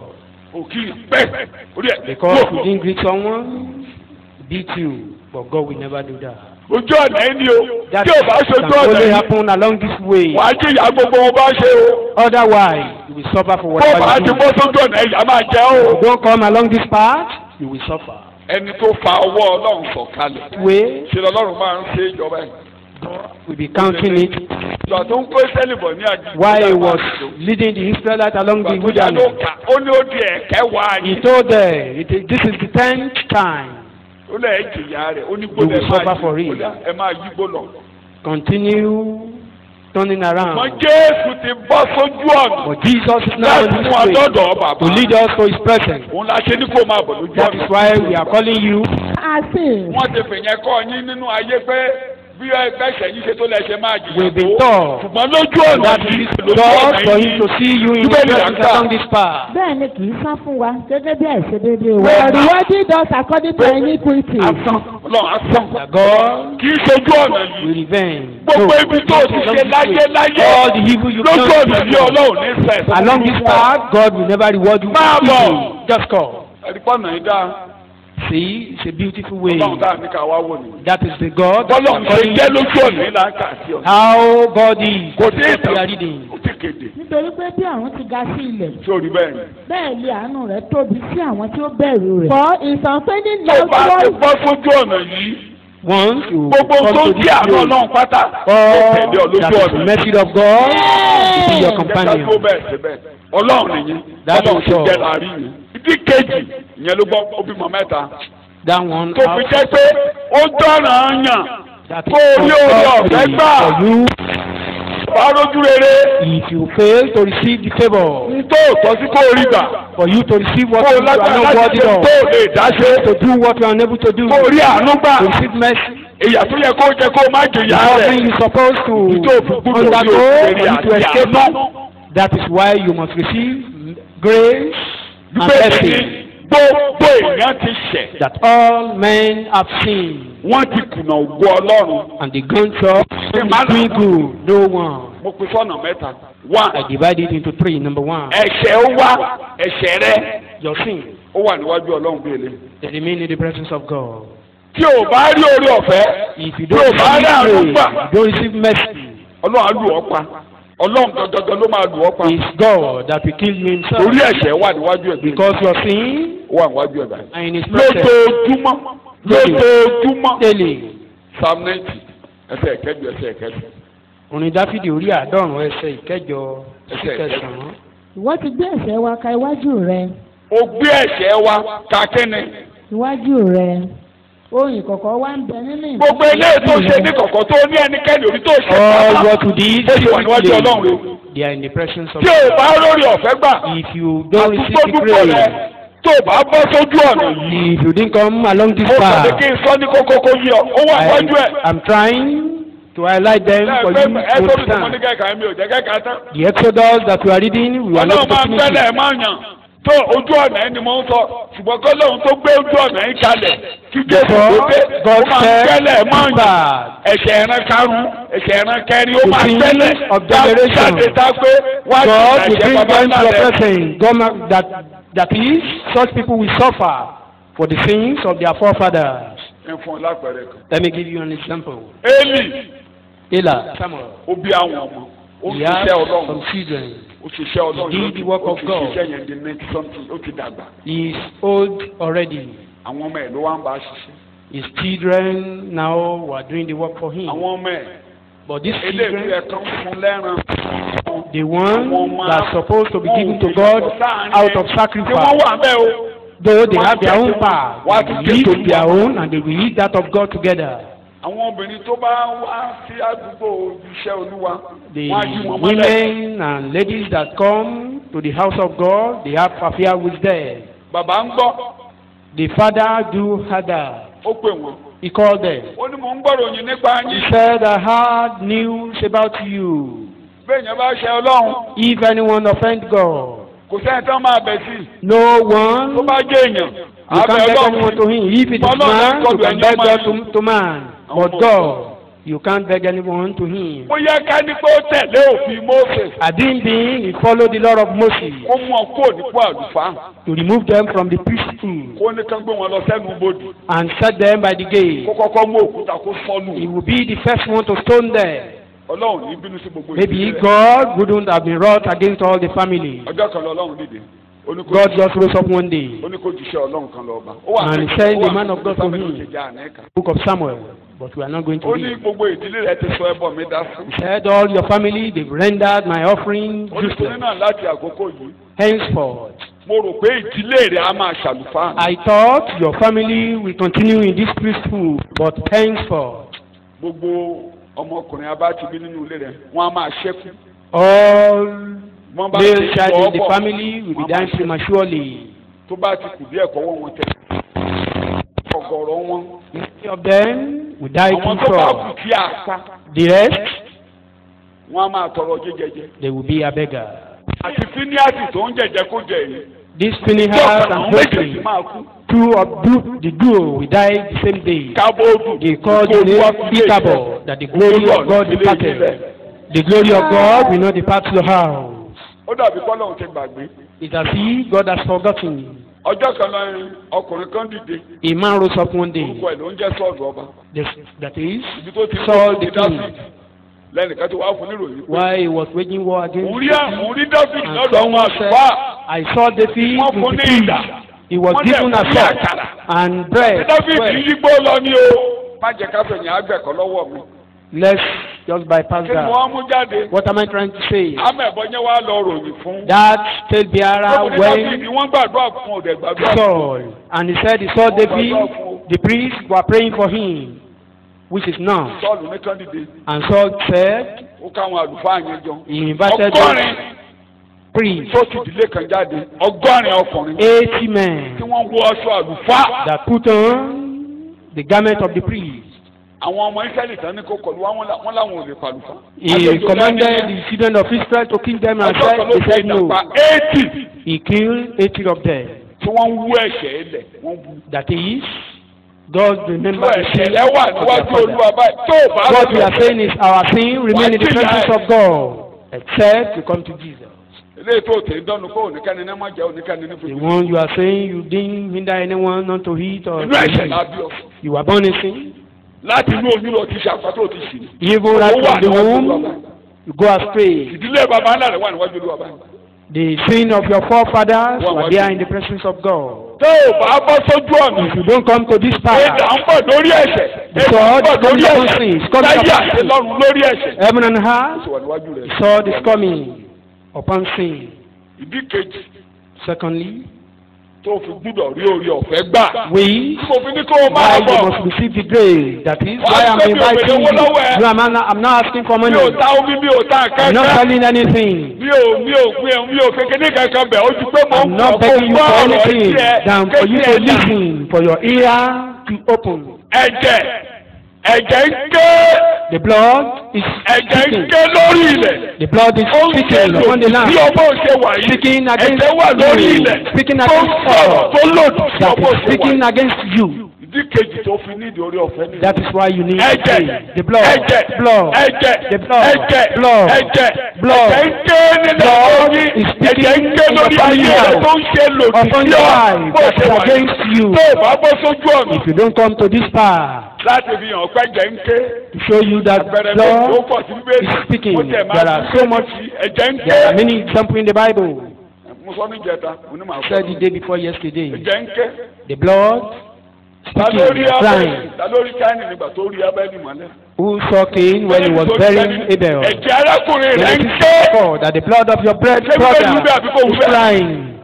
òkì bẹ́ẹ̀ orí ẹ̀ Because you didn't greet someone, he beat you. But God will never do that. ojú ọ̀nà yìí ni o That tí o bá ṣojú can ọ̀nà only yìí happen along this way. wàá jìyà gbogbo wọn bá ṣe o. Otherwise, you will suffer for bó o bá whatever ti you do. bọ́ sójú ọ̀nà yìí a máa jẹ́ o. You don't come along this path, you will suffer. ẹni tó fa ọwọ́ ọlọ́run sọ̀kalẹ̀ Way, ṣe lọ́lọ́run máa ń ṣe ìjọba ẹ̀. we'll be counting it. ìgbà tó ń kó sẹ́lìbọ̀ ní àjùmọ̀ While he was leading the Israelites along the ìgbà tó yá ló wilderness, kà ó ní ó di ẹ̀kẹ́ wá he yìí. told them, this is the 10th time. ó lẹ̀ ẹ́ jìyà rẹ̀ ó ní You gbọ́dọ̀ will suffer for it. ẹ máa yí gbọ́dọ̀. Continue turning mọ around. Jésù ti bọ́ sójú ọ̀nà But Jesus is now láti on mú his way adọ́dọ̀ bàbá. to lead us to his presence. òun la ṣe ní kó máa bọ̀ lójú That is why we are calling you. Asin. wọ́n ti fìyẹn kọ́ yín nínú ayé pé bí ẹgbẹ́sẹ̀ yín ṣe tó lẹ́sẹ̀ máa jìyà We've been tó. taught ṣùgbọ́n lójú ọ̀nà that yìí it is lójú God ọ̀nà for him yìí to see you in his Bíbélì presence là ń kà. along this path. Bẹ́ẹ̀ ni kì í san fún wa gẹ́gẹ́ bí àìṣedéédéé wa. Bẹ́ẹ̀ ni. Rewarding us according to our iniquity. asán ọlọ́run asán That God kì í ṣojú ọ̀nà yìí will revenge. gbogbo ibi tó ti ṣe láyé láyé All the evil you lójú done ọ̀nà yìí before. ọlọ́run ní sẹ́ẹ̀ Along this path, God will never reward you. Máa bọ̀. evil. Just come. ẹ̀rípọ̀nà yìí dáa See, it's a beautiful way. ọlọ́run dáa ní ká wá wò ní. That is the God that bọ́lọ́run we ṣe are calling jẹ́ you. lójú ọ̀nà yìí là ń kà sí ọ̀nà. How God is. kò sí That's what we are ìtàn reading. ó ti kéde Nítorí pé bí àwọn ti ga sí ilẹ̀. sórí bẹ́ẹ̀ ni. Bẹ́ẹ̀ ni àánú rẹ̀ tóbi sí àwọn tí ó bẹ̀rù rẹ̀. For his unfailing tó love bá ti towards bọ́ sójú ọ̀nà yìí Once you gbogbo come tó to jẹ́ this àánú place, ọlọ́run pátá ó all tẹ̀lé ọ lójú that is the ọ̀nà. mercy of God will be your jẹ́ká tó companion. bẹ́ẹ̀ síbẹ̀ ọlọ́run nìyí That ọlọ́run is ti all. jẹ́ láàrin yìí. ìdí kejì ìyẹn ló gbọ́ ó bímọ mẹ́ta That one tó fi jẹ́ pé ó dọ́ràn án yàn that kó o rí oore ọ̀fẹ́ compulsory gbà for you bá rójú rere. If you fail to receive the favour. N tó tọ́ sí kó rí gbà. For you to receive what Kó you are lágbára not láti worthy ṣe of. tó lè dá ṣe. To do what you are unable to do. Kó rí àánú gbà. To receive mercy. Ìyà tó yẹ kó jẹ kó má jìyà rẹ̀. Something you supposed to undergo for you to escape. That is why you must receive grace and mercy. Gbogbo èèyàn ti ṣẹ̀. That all men have sinned. Wọ́n ti kùnà ògo Ọlọ́run. And the gone short doing good, no one. Mo pín sọ́nà mẹ́ta. One. I divide it into three. Number one. Ẹ̀ṣẹ̀ ó wá ẹ̀ṣẹ̀ rẹ. Your sin. Ó wà níwájú Ọlọ́run bí èlé. They remain in the presence of God. Tí o bá rí orí ọ̀fẹ́. If you don't receive grace, you don't receive mercy. Ọlọ́run á lù ọ́ pa. Ọlọ́run dandan ló máa lù ọ́ pa. It's God that will kill you himself. Orí ẹ̀ṣẹ̀ wà níwájú ẹ̀. Because your sin wà níwájú ẹ̀ báyìí. and in his presence. Lójoojúmọ́. Daily. Psalm 90 ẹsẹ̀ ìkẹjọ ẹsẹ̀ ìkẹsàn. Orin Dáfídì orí 90 ẹsẹ̀ ìkẹjọ ẹsẹ̀ ìkẹsàn. Ìwọ ti gbé ẹ̀ṣẹ̀ wa ka iwájú rẹ. O gbé ẹ̀ṣẹ̀ wa ka kíni. Iwájú rẹ. Ohun ìkọ̀kọ̀ wa ń bẹ nínú ìmọ̀. Gbogbo eléyìí tó ṣe ní kọ̀kọ̀ tó ní ẹnikẹ́ni orí tó ṣe. All what you did secretly, they are in the presence of God. Tí o bá lórí ọ̀fẹ́ gbà. If you don't receive the grace. Tó o bá bọ́ sójú ọ̀nà yìí. If you didn't come along this path. path. Mo kàn ní kí n sọ ní kókó kó yí ọ. Ó wà wájú ẹ̀. I'm trying to highlight them for you to understand. The Exodus that we are reading, we are not supposed to finish. Tó ojú ọ̀nà ẹni mo ń sọ ṣùgbọ́n kọ́ lóhun tó gbé ojú ọ̀nà yìí kalẹ̀ kí Jésù tó dé ó máa ń tẹ́lẹ̀ mọ́ ọ̀yàn ẹ̀ṣẹ̀ ẹ̀ràn karùn-ún ẹ̀ṣẹ̀ ẹ̀ràn kẹrin ó máa ń tẹ́lẹ̀ jáde tá pé wá sí ẹ̀ṣẹ̀ bàbá ńlá rẹ̀. That is, such people will suffer for the sins of their forefathers. Let me give you an example. Eli, Samuel, he had some children. He did the work of God. He is old already. His children now were doing the work for him. But these children, the one that's supposed to be given to God out of sacrifice, though they have their own path, they live their own and they will eat that of God together. The women and ladies that come to the house of God, they have affair with them. The father do harder. He called them. He said, I heard news about you. If anyone offend God, no one, you can't beg anyone to him. If it is man, you can beg God to man. But God, you can't beg anyone to him. Adin he followed the law of Moses to remove them from the priesthood and set them by the gate. He will be the first one to stone them. Maybe God wouldn't have been wrought against all the family. God just rose up one day and sent the man of God to him. Book of Samuel. But we are not going to read. He said, all your family, they've rendered my offering useless. Henceforth, I thought your family will continue in this priesthood, but henceforth, all male child in the family will be dying prematurely. Many of them will die too short. The rest, they will be a beggar. This Phinehas and Hophni, two of the duo will die the same day. They called the name Ichabod, that the glory of God departed. The glory of God will not depart to the house. It's as if God has forgotten. A man rose up one day. That is, Saul the king. Why he was waging war against David. And someone said, I saw David with the king. He was given a sword and bread. Let's just bypass that. What am I trying to say? That tale bearer went Saul, and he said he saw David, the priests were praying for him. which is now. Sọ́ọ̀lù ní kán dìde. And Saul said, ó káwọn àlùfáà yẹn jọ. he invited ọgọ́rin priests, tó ti ìdílé kan jáde. ọgọ́rin ọkùnrin. 80 men tí wọ́n wọ aṣọ àlùfáà. that put on the garment of the priest. àwọn ọmọ Ísírẹ́lì tán ní kó kọlu wọn láwọn ò lè pàlùfà. He commanded the children of Israel to kill them and said no. 80. He killed 80 of them. tí wọ́n wú ẹ̀ṣẹ̀ ilẹ̀ wọ́n wú. That is, God remember the sin ẹ̀ṣẹ̀ wà níwájú Olúwa báyìí tó o bá lọ. What we are saying is our sin remain in the presence of God except you come to Jesus. eléyìí tó tẹ̀ dánù pé oníkanni ní máa jẹ́ oníkanni ní The fojú. one you are saying you didn't hinder anyone not to eat or inú to ẹ̀ṣẹ̀ eat. lábí ọ. You were born in sin. láti inú oyún lọ ti ṣe àpàtó ti ṣì. Even right from the womb, you go astray. ìdílé bàbá ńlá rẹ̀ wà níwájú Olúwa báyìí. The sin of your forefathers were there in the presence of God. tó o bá bọ́ sójú ọ̀nà. If you don't come to this path, ẹ̀dá ń bọ̀ lórí ẹ̀ṣẹ̀. the sword is coming upon sin, it's coming láyé upon àti sin. lọ́run lórí ẹ̀ṣẹ̀. Heaven and earth, ó wà níwájú rẹ̀. the sword is coming upon sin. ìdí kejì Secondly, tó fi gbúdọ̀ rí orí ọ̀fẹ́ gbà. we, mo fi ní kó o why máa you bọ̀. must receive the grace. That is why I'm inviting you. No, I'm not asking for money. mi ò ta omi mi ò ta I'm not kankan. selling anything. mi ò kékeré kankan bẹ̀ ó ti pé mo I'm ń not kó begging you gbọ́ for ọ̀rọ̀ anything tiẹ̀ than for you to kékeré náà. listen, for your ear to open. ẹ̀jẹ̀ ń ké The blood is ẹ̀jẹ̀ ń speaking. ké lórí ilẹ̀. The blood is ó ń ṣe speaking upon the lòdì land. sí ọmọ òṣè wà yìí. Speaking against ẹ̀jẹ̀ wà lórí you. ilẹ̀. Speaking tó ń against sọ̀rọ̀ all. tó lòdì sí That ọmọ is òṣè wà speaking yìí. against you. ìdí kejì tó fi nídìí orí ọ̀fẹ́ nìyẹn. That is why you need ẹ̀jẹ̀ faith. The blood, ẹ̀jẹ̀ blood, ẹ̀jẹ̀ the blood, ẹ̀jẹ̀ blood, ẹ̀jẹ̀ blood. ẹ̀jẹ̀ ń ké nílẹ̀ Blood lórí is ẹ̀jẹ̀ ń ké speaking lórí upon ayé you. rẹ̀ tó ń ṣe lòdì upon sí your ọ life bó that ṣe is wà yìí. against you. tó o bá bọ́ sójú ọ̀nà If you don't come to this path láti fi hàn pé ẹ̀jẹ̀ ń ké. to show you that àpẹẹrẹ méjì ó blood pọ̀ sí bíbélì. is speaking, mo tẹ̀ máa there are fi so much, ẹ̀jẹ̀ ń ké. there are many examples in the Bible. mo sọ ní ìjẹta mo ní màá I said the day before yesterday. ẹ̀jẹ̀ ń ké. The blood ta speaking, lórí abẹ́ni crying. ta lórí káyìn nígbà tó rí abẹ́ni mọ́lẹ̀. Who saw Cain when he was burying Abel? ẹ̀jẹ̀ arákùnrin rẹ̀ ń Genesis ké. 4, that the blood of your brother is crying.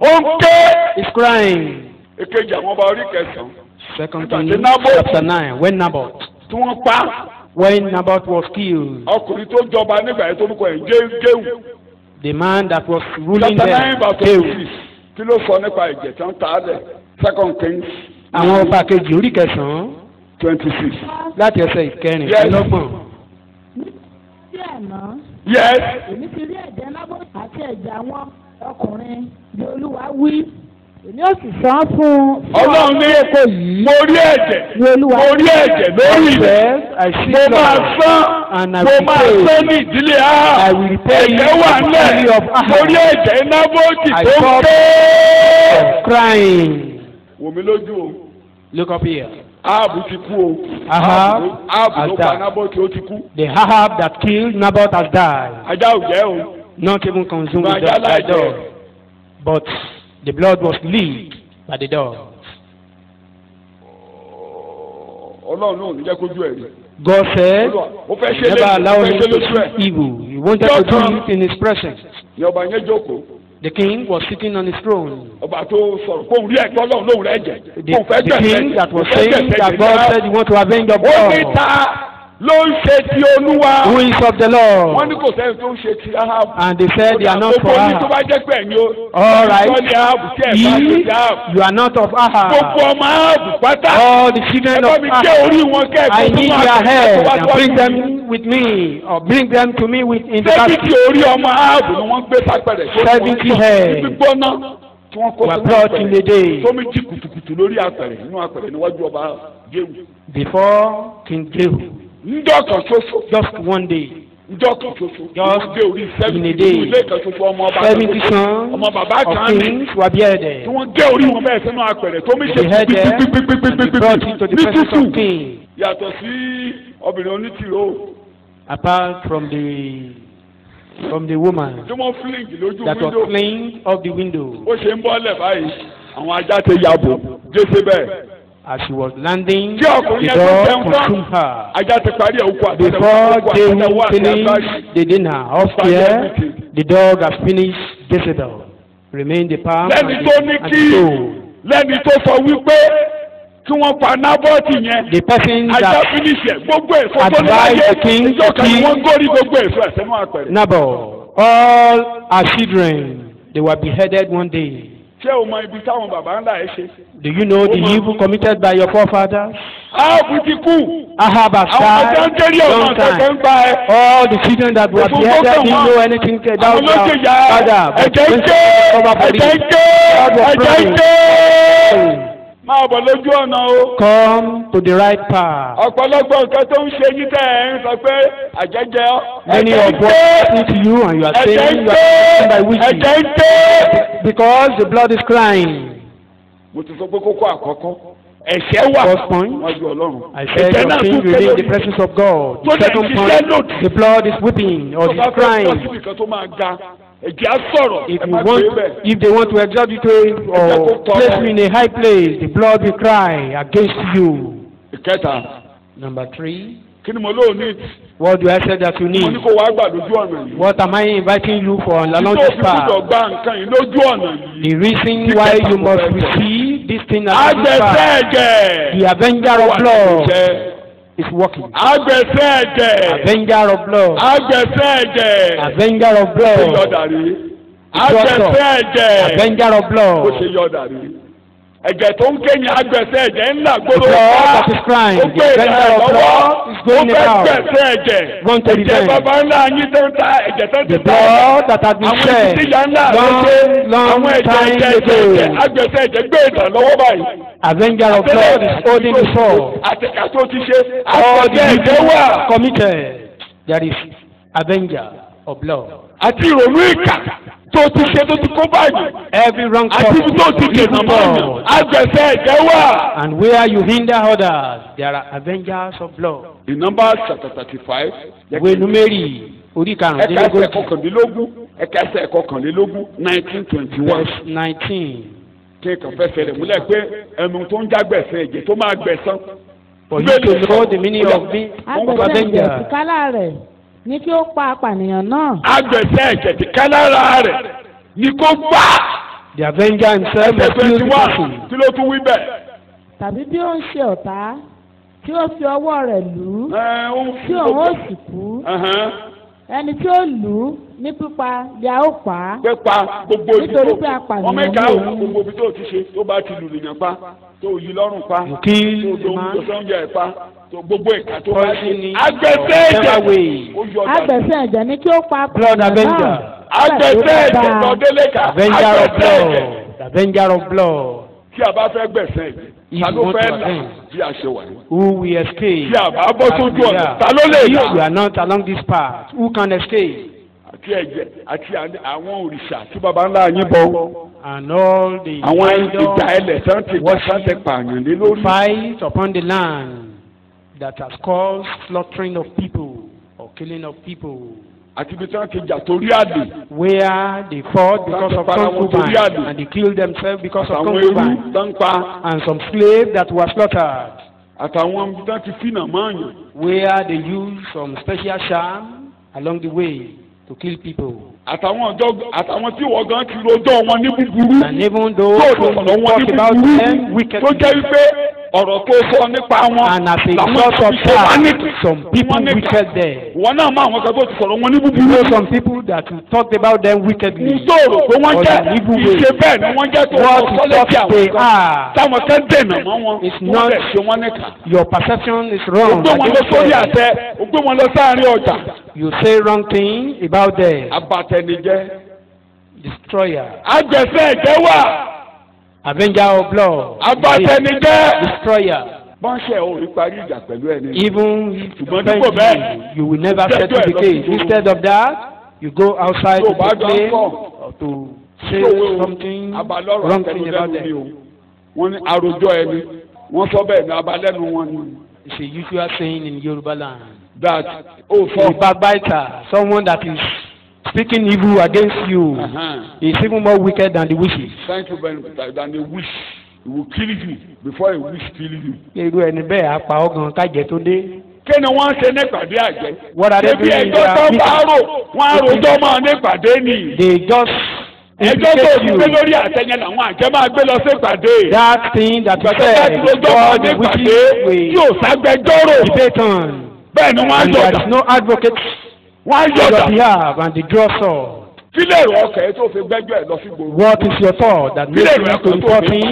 ó ń ké. Is crying. èkejì àwọn ọba orí kẹsàn-án. Second Kings chapter 9, when Naboth, tí wọ́n pa when Naboth was killed, ọkùnrin tó jọba nígbà yẹn tó lùkọ yẹn Jéhù. the man that was ruling chapter there, 9 verse Jehu. 26 kí ló sọ nípa ẹ̀jẹ̀ tí wọ́n ta á lẹ̀. Second Kings Àwọn ọba kejì orí kẹsàn-án 26. láti ẹsẹ̀ ìkẹrìnlélọ́gbọ̀n. sí àná. yes. Èmi ti rí ẹ̀jẹ̀ Nábótì àti ẹ̀jẹ̀ àwọn ọkùnrin ní Olúwa wí. Èmi ó sì san fún Ọlọ́run ní oko yìí. mo rí ẹ̀jẹ̀ Ní Olúwa mo rí ẹ̀jẹ̀ lórí rẹ̀ mo máa And san I mo will máa pay. san ní ìdílé I will repay you ẹ̀jẹ̀ wà the nílẹ̀ money of Ahab. mo rí ẹ̀jẹ̀ Nábótì I tó ń saw ké. crying. wò mí lójú o Look up here. Áhábù ti kú o Ahab Áhábù has ló pa died. Nábótì ó ti kú The Ahab that killed Naboth has died. ajá ò jẹ́ o Not even consumed But with the I like dog. it. But the blood was leaked by the dog. Ọlọ́run náà ò ní jẹ́ kójú ẹ̀ rí. God said, ó fẹ́ ṣe never lé allow ó fẹ́ him ṣe to lójú ẹ̀. see evil. He wanted to do it in his presence. ní ọba yẹn jókòó The king was sitting on his throne. ọba tó sọ̀rọ̀ kóun rí ẹ̀tọ́ Ọlọ́run lóhùn rẹ̀ jẹ̀ The kóun fẹ́ king that was kóun fẹ́ saying that God said, you want to avenge your ó ní blood. ta ló ń ṣe ti Olúwa Who is of the wọ́n ní Lord? kò sẹ́ni tó ń ṣe ti Áhábù. And they said they are not for gbogbo ní tó bá Ahab. jẹ́ pé ẹ̀yin o All right. ẹ̀yin ní Áhábù tí ẹ̀ bá ṣe Ye, ti Áhábù. you are not of gbogbo Ahab. ọmọ Áhábù pátá All the children ẹ̀fọ́ of mi gé Ahab. orí wọn kẹ́ẹ̀kọ́ I tó need máa their tẹ̀lé head tó bá and tó bring wá them with me, or bring them to me with in the sẹ́bìtì basket. orí ọmọ Áhábù ni wọ́n gbé sápẹ̀rẹ̀ tó 70 head gbígbóná tí wọ́n kó were sínú brought in the apẹ̀rẹ̀ day tó méjì kùtùkùtù lórí apẹ̀rẹ̀ nínú apẹ̀rẹ̀ níwájú ọba Jéhù. before King Jehu. njọ́ kan ṣoṣo Just one day. njọ́ kan ṣoṣo Just wọ́n gbé orí in a sẹ́bìtì day. nínú ilé kan ṣoṣo ọmọ ọba kan 70 ṣoṣo sons ọmọ bàbá of kan ní kings were tí beheaded. wọ́n gbé orí wọn bẹ́ẹ̀ sínú apẹ̀rẹ̀ tó méjì They had them and they brought it to the ní presence tútù of king. yàtọ̀ sí obìnrin onítìró Apart from the woman tí wọ́n fílíǹgì lójú that was wíńdò fleeing of the window ó ṣe ń bọ́lẹ̀ báyìí àwọn ajá ti yàbò Jésébẹ́lì. as she was landing. Tí ọkùnrin The yẹn tó dog jẹun tán consumed her. ajá ti parí ẹ̀ òkú Before Jehu àtẹ̀wọ́ finished the dinner up here, the dog has finished Jezebel. Remain the palm lẹ́ni tó ní and kí the toe. lẹ́ni tó sọ wípé kí wọ́n pa Nábọ́tì yẹn. The person ajá that finish ẹ̀ gbogbo èso tó ní advised ayé the king ìjọ to kan ni kill wọ́n górí gbogbo èso ẹ̀ sẹ́nu àpẹẹrẹ. Nabal, all our children, they were beheaded one day. ṣé o mọ ibi táwọn bàbá ńlá ẹ ṣe. Do you know the evil committed by your forefathers? Áàbù ti kú. Ahab has àwọn died ọjọ́ ń dérí ọ̀nà long àtẹ̀kẹ́ time. ń pa ẹ. All the children that were beheaded didn't know anything about àwọn olóṣè their yá father. But ẹ̀jẹ̀ ń when ké they discovered for ẹ̀jẹ̀ ń it, ké God was ẹ̀jẹ̀ ń praying. ké. máa bọ̀ lójú ọ̀nà o. Come to the right path. ọ̀pọ̀lọpọ̀ nǹkan tó ń ṣe yín tẹ̀ ẹ́ ń sọ pé àjẹjẹ ọ́. Many of what happened to you and you are saying you are saying by witches. ẹ̀jẹ̀ ń ké. Because the blood is crying. mo ti sọ pé kókó àkọ́kọ́ ẹ̀ṣẹ̀ wà First point, wájú Ọlọ́run. I said your sin within the presence of God. The second point, the blood is weeping or is crying. If they want to exalt you to or place you in a high place, the blood will cry against you. Number 3. Kí ni mo lóò ní? What do I say that you Mo ní need? kó wá gbà lójú ọ̀nà yìí. What am I inviting you for along this Nítorí path? gbọ́dọ̀ gba nǹkan yìí lójú ọ̀nà yìí. The reason why you must receive this thing at this Agbẹ̀sẹ̀ path, ẹ̀jẹ̀. the avenger of blood is working. Agbẹ̀sẹ̀ ẹ̀jẹ̀. Avenger of blood. Agbẹ̀sẹ̀ ẹ̀jẹ̀. Avenger of Ó ṣe blood. yọ̀dà rí. Agbẹ̀sẹ̀ ẹ̀jẹ̀. Avenger of Ó blood. ṣe yọ̀dà rí. Ẹ̀jẹ̀ tó ń kéyìn agbẹ̀sẹ̀ ẹ̀jẹ̀ ńlá gbọ́dọ̀ blood that is crying, ó gbé the avenger of blood is going ó fẹ́ out. gbẹ̀sẹ̀ ẹ̀jẹ̀. Want to Ẹ̀jẹ̀ revenge. bàbá ńlá yín tó ń ta ẹ̀jẹ̀ tó ń The ta. blood that has been Àwọn shed ìdíyà ńlá ló ṣe long àwọn ẹ̀jẹ̀ time ẹ̀jẹ̀ ago. agbẹ̀sẹ̀ ẹ̀jẹ̀ gbé ìtàn lọ́wọ́ báyìí. Avenger of blood is holding the sword. Àtẹ̀kà tó ti ṣe All the agbẹ̀sẹ̀ ẹ̀jẹ̀ wà. evil committed, there is avenger of blood. Àti ìrònú ìkà tó ti ṣe tó ti kó báyìí. Every wrong Àti ibi tó ti dènà evil mọ́yàn. blood. Agbẹ̀sẹ̀ ẹ̀jẹ̀ wà. And where you hinder others, there are avengers of blood. In Numbers chapter 35. Ìwé Númérì orí Ẹ̀ka ẹsẹ̀ karùndínlógójì kọkànlélógún. Ẹ̀ka ẹsẹ̀ kọkànlélógún 1921. verse 19. Kí n kàn fẹ́ fẹ́rẹ̀ múlẹ̀ pé ẹnu tó ń jágbẹ̀sẹ̀ ẹ̀jẹ̀ tó máa gbẹ̀san. For you to know the meaning of being of agbẹ̀sẹ̀ ẹ̀jẹ̀ avenger. tìkálà rẹ̀ ní kí ó pa apànìyàn náà. Agbẹ̀sẹ̀ ẹ̀jẹ̀ ti ká lára rẹ̀ ni kó gbà. The avenger himself Ẹsẹ̀ must kill the 21 person. kí ló tún wí bẹ́ẹ̀. Tàbí bí ó ń ṣe ọ̀tá tí ó fi ọwọ́ rẹ̀ lù ú tí òun ó sì kú. Ẹni tí ó lù ú ní pípa ni a ó pa á. Pípa gbogbo ibi Nítorí tó pé apànìyàn wọ́n mẹ́ka ni òun. gbogbo ibi tó ti ṣe tó bá ti lù lèèyàn pa tó yí lọ́rùn pa You tó kill the dohun man. tó sọ́njà ẹ̀ pa tó gbogbo ìka tó bá ṣe. Poison is Agbẹ̀sẹ̀ never ẹ̀jẹ̀ way. ó yọ ọ̀dà. Agbẹ̀sẹ̀ ẹ̀jẹ̀ ní kí ó pa Blood apànìyàn avenger. náà. Agbẹ̀sẹ̀ ẹ̀jẹ̀ lọ́dẹ́lẹ̀ ká. Avenger of Agbẹ̀sẹ̀ ẹ̀jẹ̀. blood. Avenger of blood. Tí a bá fẹ́ gbẹ̀sẹ̀ ẹ̀jẹ̀ If ta you ló want fẹ́ to là avenge. bí a ṣe wà ní. Who will escape? Tí a bá bọ́ sójú ọ̀nà ta ló lè If you là. are not along this path, who can escape? Àti ẹ̀jẹ̀ àti àwọn òrìṣà tí baba ńlá yín bọ. And all the Àwọn ìjà idols ẹlẹ̀ tán ti gbà tán ti pààyàn lé lórí. fight upon the land that has caused slaughtering of people or killing of people, Àti ibi tí wọ́n ti jà torí àlè. where they fought because of concubine and they killed themselves because of Àtàwọn ẹrú concubine, tán pa. and some slaves that were slaughtered, Àtàwọn ibi tí wọ́n ti fínà mọ́ọ̀yàn. where they used some special charm along the way to kill people. Àtàwọn tí wọ́n gan ti rojọ́ wọn ní búburú. And even those Tó who sọ̀rọ̀ wọn ní talk about búburú. them wickedly, Tó jẹ́ wípé ọ̀rọ̀ tó sọ nípa wọn. and as a làwọn result of ti ṣe wá that, níkà. some people Wọ́n níkà. wicked there. Wọ́n náà máa wọn kan tó ti sọ̀rọ̀ wọn ní You búburú. know some people that you talked about them wickedly. Nítorí pé wọ́n Or jẹ́ an evil way. ìṣe bẹ́ẹ̀ ni wọ́n jẹ́ tó What wọ́n you sọ́lẹ̀ tí thought they àwọn kan. are, Táwọn kan dènà mọ́ wọn. It's Wọ́n not- bẹ̀ ṣe wọ́n níkà. your perception is Ó wrong. gbé wọn lọ sórí against them. àtẹ. Ó gbé wọn lọ sáàrin ọjà. You say wrong thing about them. Abatẹnijẹ́. Destroyer. Agbẹ̀sẹ̀ ẹ̀jẹ̀ wà. Avenger of blood. Abatẹnijẹ́. Destroyer. Bọ́ńṣẹ̀ ò rí parí ìjà pẹ̀lú ẹni. Even if you Ṣùgbọ́n offend dípò bẹ́ẹ̀, you, you will never jẹ́jọ́ settle ẹ̀ the lọ case. sí ìgboro. Instead of that, you go outside Tó to bá jọ ń complain kọ́. or to say Ṣòwò something abalọ́rọ̀ wrong thing about àtẹnudẹ́nu ni o. them. Wọ́n ní àròjọ ẹni. Wọ́n sọ bẹ́ẹ̀ ní abalẹ́nu wọn ni. It's a usual saying in Yoruba land. That ó A sọ. backbiter, someone that is speaking evil against you, is even more wicked than the witches. Thank you very much. Than a wish. He will kill you before a wish kill you. Irú ẹni bẹ́ẹ̀ á pa ọgàn kájẹ tó dé. Kí ni wọ́n ń ṣe nípàdé àjẹ́? What are they Ṣébí doing in ẹjọ́ tó their bá meeting? rò wọ́n á rojọ́ máa nípàdé ni. They just ẹjọ́ tó ti gbé lórí àtẹ̀yẹ làwọn àjẹ́ máa gbé lọ sí ìpàdé. That thing that you said before the witches yóò ságbẹjọ́rò. Bẹ́ẹ̀ ni wọ́n á and yọ̀dà. there is no advocate Wọ́n á on yọ̀dà. your behalf and the draw sword. Kílẹ̀ èrò ọkọ̀ ẹ̀ tó fi gbẹ́jọ́ ẹ̀ lọ sí gbòòrò. What is your thought that makes Kílẹ̀ èrò you to ọkọ̀ tó report fi him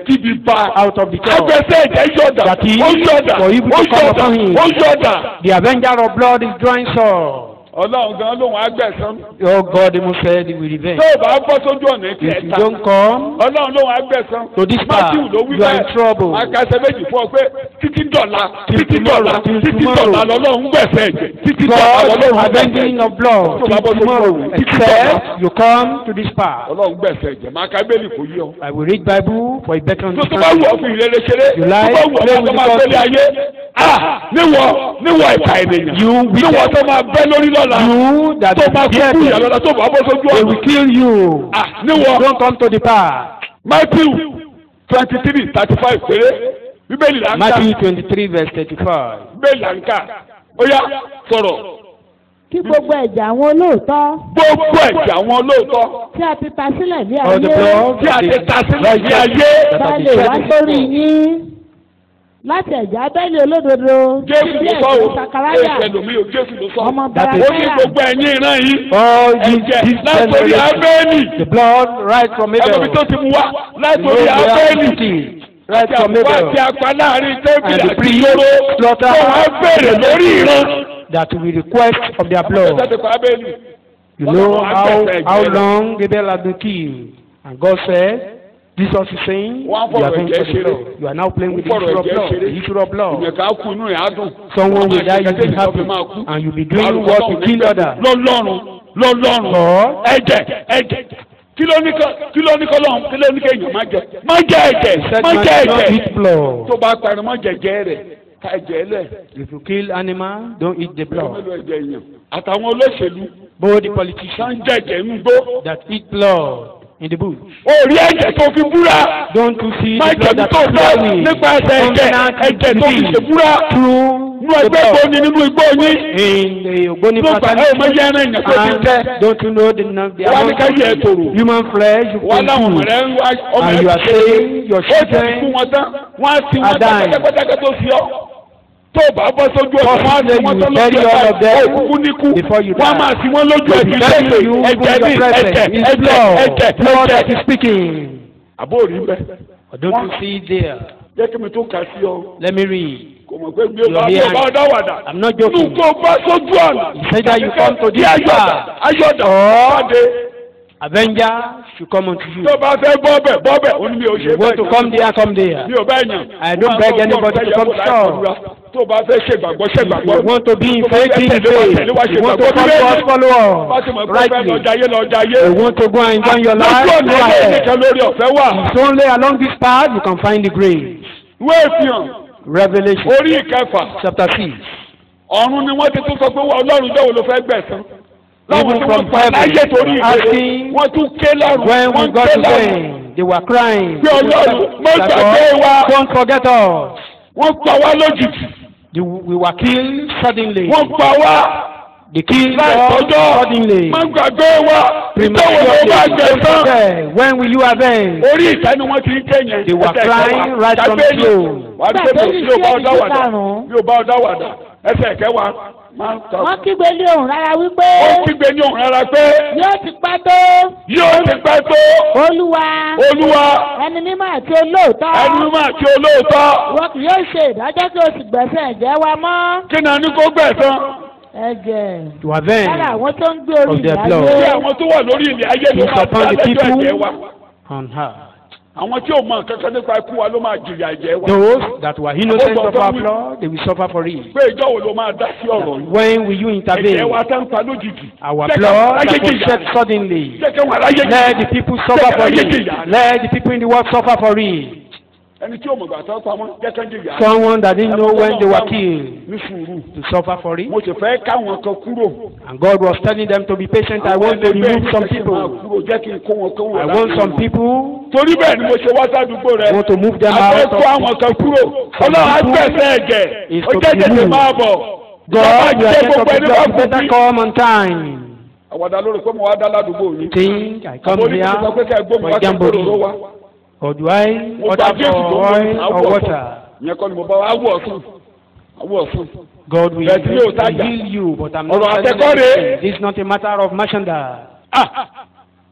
tíbi bá out of the church? agbẹ́sẹ̀ ẹ̀jẹ̀ yọ̀dà. That is Ó yọ̀dà. for evil Ó to come yọ̀dà. upon him. Ó yọ̀dà. The avenger of blood is drawing sword. Ọlọ́run gan lóhùn agbẹ̀sán. Oh God, even said he will revenge. Tó o bá bọ́ sójú ọ̀nà If you ìkẹta. don't come Ọlọ́run lóhùn agbẹ̀sán. to this path, Mátíù ló wí you are in trouble. Akásẹ̀ méjì fún ọ pé títí dọ̀la Till títí tomorrow, dọ̀la till títí tomorrow. dọ̀la lọ́lọ́run gbẹ̀sẹ̀ ẹ̀jẹ̀. Títí dọ̀la God lọ́lọ́run avenging of blood till tomorrow, except you come to this path. Ọlọ́run gbẹ̀sẹ̀ ẹ̀jẹ̀. Máa ka Bíbélì kò yí ọ. I will read Bible for a better Tó bá wù understanding. ọ́ fi ìrere ṣeré. You Tó like bá wù ọ́ playing tó with máa God. gbélé ayé. Níwọ̀ ìka ènìyàn. You Níwọ̀ tó máa bẹ́ lórí lọ́la. You that Tó máa fear kú ìyá them, lọ́la tó bá bọ́ sójú they ọ̀nà. will kill you. Níwọ̀ Don't come to the path. Matthew 23:35 péré. Bíbélì là ń kà. Matthew 23 verse 35. Bíbélì là ń kà. Ó yá sọ̀rọ̀. Kí gbogbo ẹ̀jẹ̀ àwọn olóòótọ́ Gbogbo ẹ̀jẹ̀ àwọn olóòótọ́ tí a ti ta sílẹ̀ ní All the ayé blood tí a that ti is ta sílẹ̀ ní ayé. bá lè wá sórí yín láti ẹ̀jẹ̀ Ábẹ́lì olódodo Jésù sí ló sọ ẹ̀jẹ̀ o. Sakaraya Ẹ̀jẹ̀ lómi o Jésù ló sọ. ọmọ That is- Ó ní Barakaya gbogbo ẹ̀yin ìran yìí. all Ẹ̀jẹ̀ this látòrí generation, Ábẹ́lì. the blood right from Ẹ̀gbọ́n mi Abel, tó ti mú wá the látòrí Ábẹ́lì. right Àti from àpò Abel, àti apá láàrin tẹ́bìlì and the àti priest ìloro. slaughter Tó wá bèrè lórí ìran. that we request of their blood. Ẹ̀jẹ̀ ti pa Ábẹ́lì. You know how long Abel had been killed, and God said, Jesus is saying, you are going to the blood. You are now playing with the issue of blood. The issue of blood. Ìyẹ̀ká kú inú rẹ̀ á dùn. Someone will die, you be happy, and you'll be doing what to kill others. Lọ́lọ́run. Ẹ̀jẹ̀. Kí ló ní kọ́ lọ́hùn? Kí ló ní kọ́ èèyàn má jẹ? Má jẹ ẹ̀jẹ̀. Said Má man jẹ do not ẹ̀jẹ̀. eat blood. Tó bá parí mọ́ jẹ̀jẹ̀ rẹ̀ ká ẹ̀jẹ̀ lẹ̀. If you kill animal, don't eat the blood. Mélòó ẹ̀jẹ̀ èèyàn? Àtàwọn olóṣèlú Both the politicians sá ń jẹ̀jẹ̀ ń gbó. that eat blood in the bush. Orí ẹ̀jẹ̀ tó fi búra. Don't you see Má the blood jẹ̀bi that tó is fẹ́ flowing nípasẹ̀ ẹ̀jẹ̀ tó fi ṣe búra. through Nínú the ẹgbẹ́ blood gbóni nínú igbó yín. in the Ogoni Tó gbà ẹ̀ fraternity? ọmọ yẹn rìn yẹn tó ti tẹ́. And don't you know the Wọ́n ní ká yẹ amount tòrò. of human flesh you Wọ́n láwọn ọmọ consume? rẹ̀ ń wá ọmọ And ẹ̀ you are ti ṣe. saying your Ó ti kú children wọn tán. Wọ́n á ti wọn are tán dying. pẹ́tẹ́pẹ́tẹ́ tó fi ọ́. Tó o bá bọ́ sójú ọ̀sán, wọ́n á Possibly ti wọ́n you tán bury lójú all of them ọ̀sán. Òkúkú níkú. before you Wọ́n á die. máa ti wọ́n lójú They ẹ̀bí will tell lẹ́yìn. you Ẹ̀jẹ̀ your ní presence is blood. Blood that is speaking. Àbórí bẹ́ẹ̀. Or don't you see there? Jẹ́ kí mi tó kà sí ọ. Let me read. Kò mọ̀ pé bí o bá ọ̀dá wàdà. I'm not joking. Nùkọ́ bá sójú ọ̀nà. He said that you come to this Ayọ̀dà. path. Ayọ̀dà. Or Báde. avenger should come unto you. Tó o bá fẹ́ bọ́bẹ̀ ó ní mi ò ṣe You want to come there, come there. Mi ò bá yàn. I don't beg anybody to come short. Tó o bá fẹ́ ṣègbàgbọ́ You want to be in faith, in faith. You want to come to us, follow Bá ti mọ̀ us. pé fẹ́ Rightly. lọ́jàyé. You want to go and enjoy your life, Lójú go ọ̀nà ilé ahead. ìnìkan lórí ọ̀fẹ́ wà. It's only along this path you can find the grace. Ìwé ìfihàn Revelation orí ìkẹfà. chapter 6. Ọ̀run ni wọ́n ti tún sọ pé wọ́n Ọlọ́run jẹ́ wo ló fẹ́ gbẹ̀san. Láwọn Even tí from wọ́n pa láyé torí heaven, ìwé asking wọ́n tún ké lọ́rùn. when we Wọ́n got ké to lọ́rùn. them, they were crying. Bí Ọlọ́run má gbàgbé wa. Don't forget us. Wọ́n pa wá lójijì. We were killed suddenly. Wọ́n pa wá They killed láì us tọ́jọ́. suddenly. Má gbàgbé wa. Ìtọ́wò ló bá gbẹ̀san. Prematurely. When will you avenge? Orí ìta ni wọ́n ti ń kẹ́yìn. They were crying right from the throne. Wà á dé bí o bá ọ̀dá wàdà. Bí o bá ọ̀dá wàdà. Ẹsẹ̀ kẹwàá. wọ́n kígbe lé òun rárá wípé Ó kígbe ní òun rárá pé yóò ti pẹ́ tó yóò ti pẹ́ tó. Olúwa Olúwa ẹni mímọ́ àti olóòótọ́ ẹni mímọ́ àti olóòótọ́. ìwọ kì yóò ṣe ìdájọ́ kí o sì gbẹ̀san ẹ̀jẹ̀ wa mọ́ Kí ni a ní kó gbẹ̀san? ẹ̀jẹ̀ To avenge lára àwọn tó ń gbé orí of their ìdájọ́ blood. Bí àwọn tó wà lórí ilẹ̀ ayé ló máa upon the dá lẹ́jọ́ ẹ̀jẹ̀ wa. people on her. Àwọn tí ò mọ kankan nípa ikú wa ló máa jìyà ẹ̀jẹ̀ wa. Those that were innocent of our blood, they will suffer for it. Pé ìjọ wo ló máa dá sí ọ̀rọ̀ yìí? When will you intervene? Ẹ̀jẹ̀ wa tá ń pa lójijì. Our Jẹ́ ká blood aráyé that was jìyà. shed suddenly. Jẹ́ kí wọ́n aráyé Let the people suffer for Jẹ́ ká it. jìyà. Let the people in the world suffer for it. Ẹni tí ò mọ̀ gbàtọ́ pamọ́ jẹ́ ká jìyà. Someone that didn't know when they were killed Ní sùúrù. to suffer for it. Mo ti fẹ́ káwọn kan kúrò. And God was telling them to be patient. I want to remove some people. Jẹ́ kí n kó wọn kó wọn. I want some people. Torí bẹ́ẹ̀ ni mo ṣe wá sádùúgbò rẹ̀. I want to move them Àfẹ́ out kó of àwọn kan kúrò. Ọlọ́run á gbẹ̀sẹ̀ ẹ̀jẹ̀. is Ó to jẹ́ be tètè moved. máa bọ̀. God, you are Ìjọba sent of gbogbo the ẹni bá blood, kú better bí. come on time. àwàdà lórí pé mo wá dá ládùúgbò yín. Think I come here for gambling. Or do I order for oil or water? Ìyẹn kọ́ ni mo bá wá wọ̀ ọ̀sùn. God will heal you, but I'm not selling anything. This is not a matter of merchandise.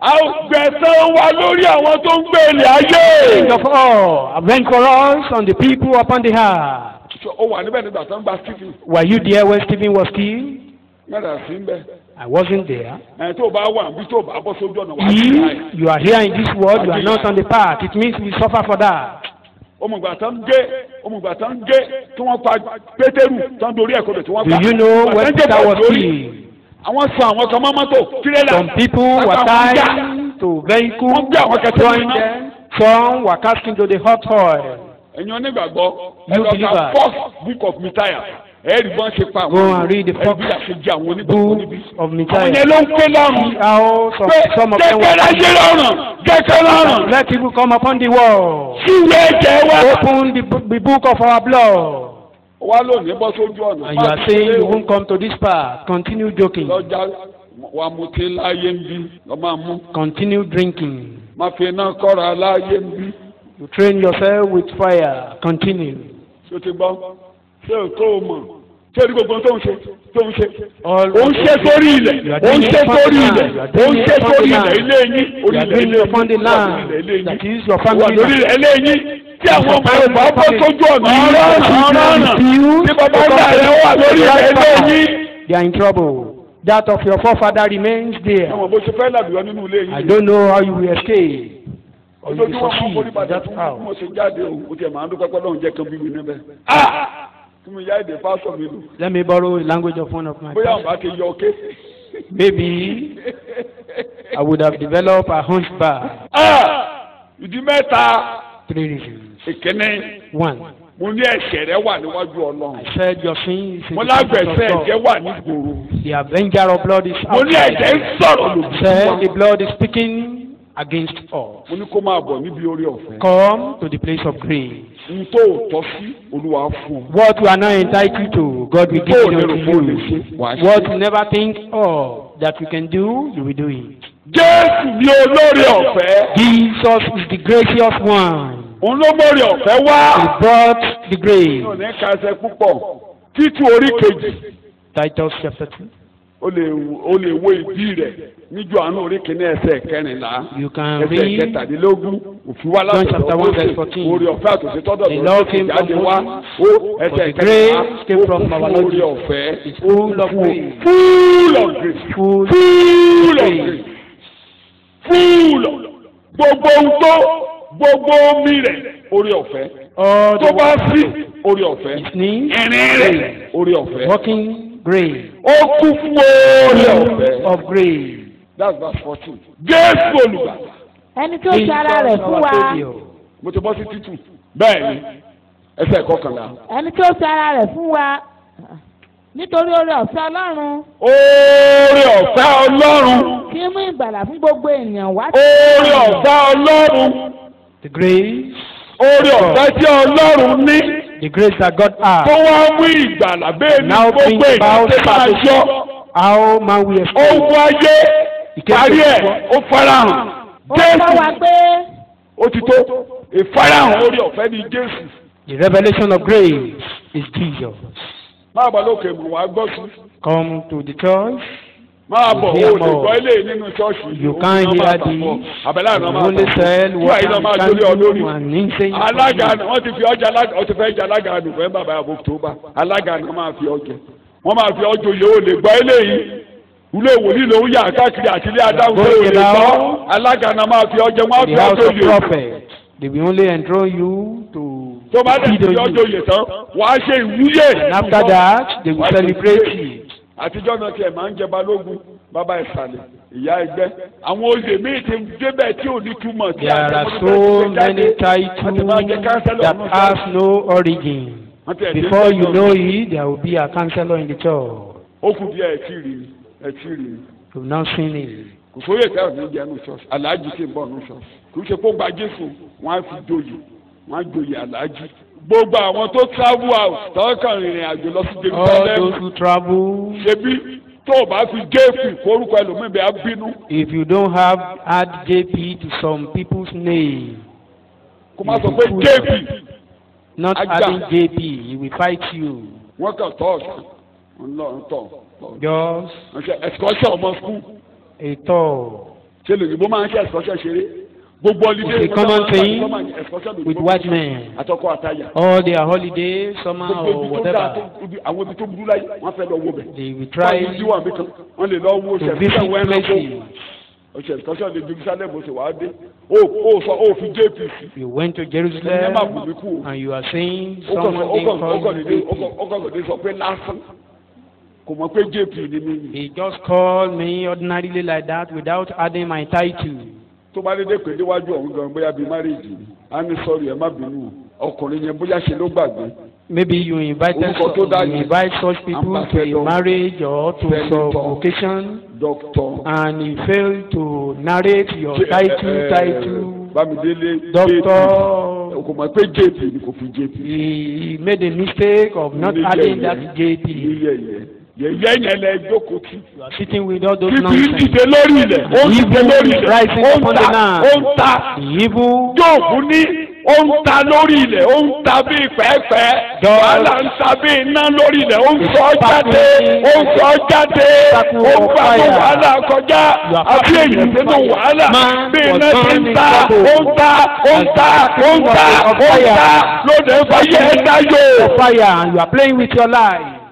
Àgbẹ̀sán wa lórí àwọn tó ń gbé ilé ayé. Think of all, avenge for us on the people upon the earth. Ó wà níbẹ̀ nígbà tó ń gba Stephen. Were you there when Stephen was killed? Mẹ́ta sí ń bẹ̀. I wasn't there. Tó o bá wà níbi tó o bá bọ́ sójú ọ̀nà wà. If you are here in this world, you are not on the path. It means we suffer for that. Òmùgbà tó ń gé tí wọ́n pa Pétérù tó ń dorí ẹ̀kọ́ rẹ̀ tí wọ́n pa. Do you know when Peter was killed? Àwọn sọ àwọn kan mọ́ mọ́tò tírélà. Some people were tied to vehicles. Wọ́n gbé àwọn kẹtẹ́ wọn náà. Some were cast into the hot oil. Ẹ̀yin onígbàgbọ́ ẹ̀ka first book of Micaiah. Ẹ̀rí bọ́n ṣe pa àwọn. Go and read the first book of Micaiah. Àwọn yẹn ló ń ké lọ́rùn. How some of them were. Kẹ́kẹ́ lọ́rùn. Let people come upon the wall. Síwé ẹ̀jẹ̀ wá. Open the book of our blood. Wá lónìí bọ́ sójú ọ̀nà. And you are saying you won't come to this path. Continue joking. Lọ́jà wa mutí láyé ń bí lọ́ máa mú. Continue drinking. Má fi iná kọ́ra láyé ń bí. You train yourself with fire. Continue. Ṣé o ti gbọ́? Ṣé o tó o mọ̀? Ṣé o rí gbogbo tó ń ṣe? Ó ń ṣe sórí ilẹ̀. Ó ń ṣe sórí ilẹ̀. Ó ń ṣe sórí ilẹ̀ ilé yín. You are doing it upon the land. That is your family. Lórí ilé yín. Tí àwọn ọmọ Yorùbá bọ́ sójú ọ̀nà ọ̀rọ̀ tí bàbá ńlá rẹ̀ wà lórí ilé yín. They are in trouble. That of your forefather remains there. Àwọn bó ṣe fẹ́ làdùúgbò nínú ilé yín. I don't know how you will escape. Or you will Ojoojúmọ́ succeed forí in padà that fún house. mo ṣe jáde òun. Ó tiẹ̀ máa ń dúpẹ́ pẹ́ lọ́hùn jẹ́ kan bí mi níbẹ̀. Kí mi yá èdè pásọ̀ mi lò. Let me borrow the language of one of my Bóyá àwọn pastors. bá ti yọ ọké. Maybe I would have developed a hunchback. Ìdí mẹ́ta. 3 reasons. Ìkíní. 1. Mo ní ẹ̀ṣẹ̀ rẹ wà níwájú Ọlọ́run. I said your sin is in Mo the presence lágbẹ̀sẹ̀ of ẹ̀jẹ̀ God. wà ní gbòòrò. The avenger of blood is Mo ní ẹ̀jẹ̀ ń outside. sọ̀rọ̀ lòdì. Said the blood is speaking against us. Mo ní kó máa bọ̀ níbi orí ọ̀fẹ́. Come to the place of grace. N tó tọ́ sí Olúwa fún un. What you are not entitled to, God will give it unto you. What you never think of that you can do, you will do it. Jésù ní olórí ọ̀fẹ́. Jesus is the gracious one. Òun ló mórí ọ̀fẹ́ wá. He brought the grace. Ní kásẹ̀ púpọ̀. Títú orí kejì. Titus chapter 2. O lè wo ìdí rẹ̀ níjọ́ àánú orí kìíní ẹsẹ̀ kẹrìnlá. You can Ẹsẹ̀ read kẹtàdínlógún. Òfin wá John chapter 1 verse Mósè. 14. Orí ọ̀fẹ́ àtòsí tọ́dọ̀ The Lord came from jáde wá. Moses, Ẹsẹ̀ the kẹrìnlá. grace came from our Lord Orí Jesus. ọ̀fẹ́. It's full of grace. Full of grace. Full Full of grace. grace. Full of gbogbo ohun tó gbogbo omi rẹ̀ orí ọ̀fẹ́. All Tó the bá sí orí ọ̀fẹ́. his knees, Ìrìn rẹ̀ orí ọ̀fẹ́. walking grace. Ó kú fún orí ọ̀fẹ́. Of grace. That's verse 14. Jésù olùgbàlà. ẹni tó ṣe ara rẹ̀ fún wa. Mo ti bọ́ sí títù. Bẹ́ẹ̀ni, ẹsẹ̀ kọkànlá. ẹni tó ṣe ara rẹ̀ fún wa. nítorí oore ọ̀fẹ́ Ọlọ́run. Oore ọ̀fẹ́ Ọlọ́run. kí mú ìgbàlà fún gbogbo ènìyàn wá. Oore ọ̀fẹ́ Ọlọ́run. The grace. Oore ọ̀fẹ́ tí Ọlọ́run ní. The grace that God has. Tó wá mú ìgbàlà bẹ́ẹ̀ ni Now gbogbo think ènìyàn about ṣe máa yọ. how man we escape. Ohun ayé parí ẹ̀ ó farahàn. ó kọ́ wa pé. Ó ti tó. Ìfarahàn oore ọ̀fẹ́ ni Jésù. The revelation of grace is Jesus. Máa bọ̀ lókè mọ̀ wá gbọ́ sí. Come to the church. Máa bọ̀ Hear o lè more. gbọ́ ilé nínú ṣọ́ọ̀ṣì. You can't hear this. Àbẹ̀lẹ̀ àná You máa only sell Wúwà what yìí lọ máa can lórí ọ lórí. do and insane. Alága àná wọ́n ti fi ọjà alága wọ́n ti fẹ́ jẹ alága November by October. Alága àná máa fi ọjẹ. Wọ́n máa fi ọjọ́ yìí o lè gbọ́ ilé yìí. Ilé ìwòlíì ló ń yà káàkiri àti ilé adáhùn tó lè gbọ́. Alága àná máa fi ọjẹ wọ́n á The fi house ọjọ́ of yìí. prophet. They will only enthron you to Tó bá dẹ̀ feed fi on ọjọ́ you. yìí tán, wàá ṣe ìwúyè. And after that, they will celebrate you. Àtijọ́ náà tiẹ̀ máa ń jẹ balógun, bàbá ìsàlẹ̀, ìyá ẹgbẹ́. Àwọn oyè míì ti débẹ̀ tí ò ní túmọ̀ tí There are so many titles that have no origin. Before you know it, there will be a counselor in the church. Ó kù díẹ̀ ẹ̀tí rí ni. You've not seen it. Kò sóyè tí a ò ní jẹ́ nù ṣọ́ọ̀ṣì. Àlàájì sì ń bọ̀ nù ṣọ́ọ̀ṣì. Kì í ṣe kó gba Jésù, wọ́n á fi joyè. Wọ́n á joyè àlàájì. Gbogbo àwọn tó travel out tọ́kàn rìnrìn àjò lọ sí All Jerusalem. those who travel, Ṣebí tó o bá fi JP kórúkọ ẹlòmíì bẹ́ẹ̀ á bínú. If you don't have add JP to some people's name, kò má sọ pé JP. not adding JP, he will fight you. wọ́n kàn tọ́ ọ̀sán ńlọrọ̀ tọ̀. Just excursion ọmọ school. a thought. ṣé lóyìnbó máa ń ṣe excursion ṣeré? gbogbo holiday. It's a common thing with white men. àtọkọ àtàyà. All their holidays, summer or whatever. àwọn ibi tó burú láyé wọ́n fẹ́ lọ wo bẹ̀. They will try wọ́n lè lọ wo to visit places. ọ̀sẹ̀ excursion lè Jerusalem ó sì wá dé. ó fi JP sí. You went to Jerusalem and you are saying someone being called JP. ọgọ́gọ́dé sọ pé lásán kò mọ̀ pé JP ni mí. He just called me ordinarily like that without adding my title. tó bá dédé pé déwájú ọ̀hún gan bóyá bíi marriage ni a ní sọ́ọ̀rì ẹ̀ má bínú ọkùnrin yẹn bóyá ṣe ló gbàgbé. Maybe you invite such people to a marriage or to some occasion, and you fail to narrate your title. Doctor. kò mọ̀ pé JP ni kò fi JP. He made a mistake of not adding that JP. yẹ̀yẹ́ yẹn lẹ jókòó tí. You are sitting with all those nonsense. dìde lórí ilẹ̀ ó ń dìde lórí ilẹ̀ ó ń ta jóòbù ní ó ń ta lórí ilẹ̀ ó ń ta bíi pẹ́ẹ́pẹ́ wàhálà ń ta bíi iná lórí ilẹ̀ ó ń sọ jáde ó ń sọ jáde ó ń gbà tó wàhálà kọjá àbí èyí sínú wàhálà bíi iná ti ń ta ó ń ta ó ń ta ó ń ta ó ń ta lóde fàyè ẹ̀dá yóò. Fire and you are playing with your life.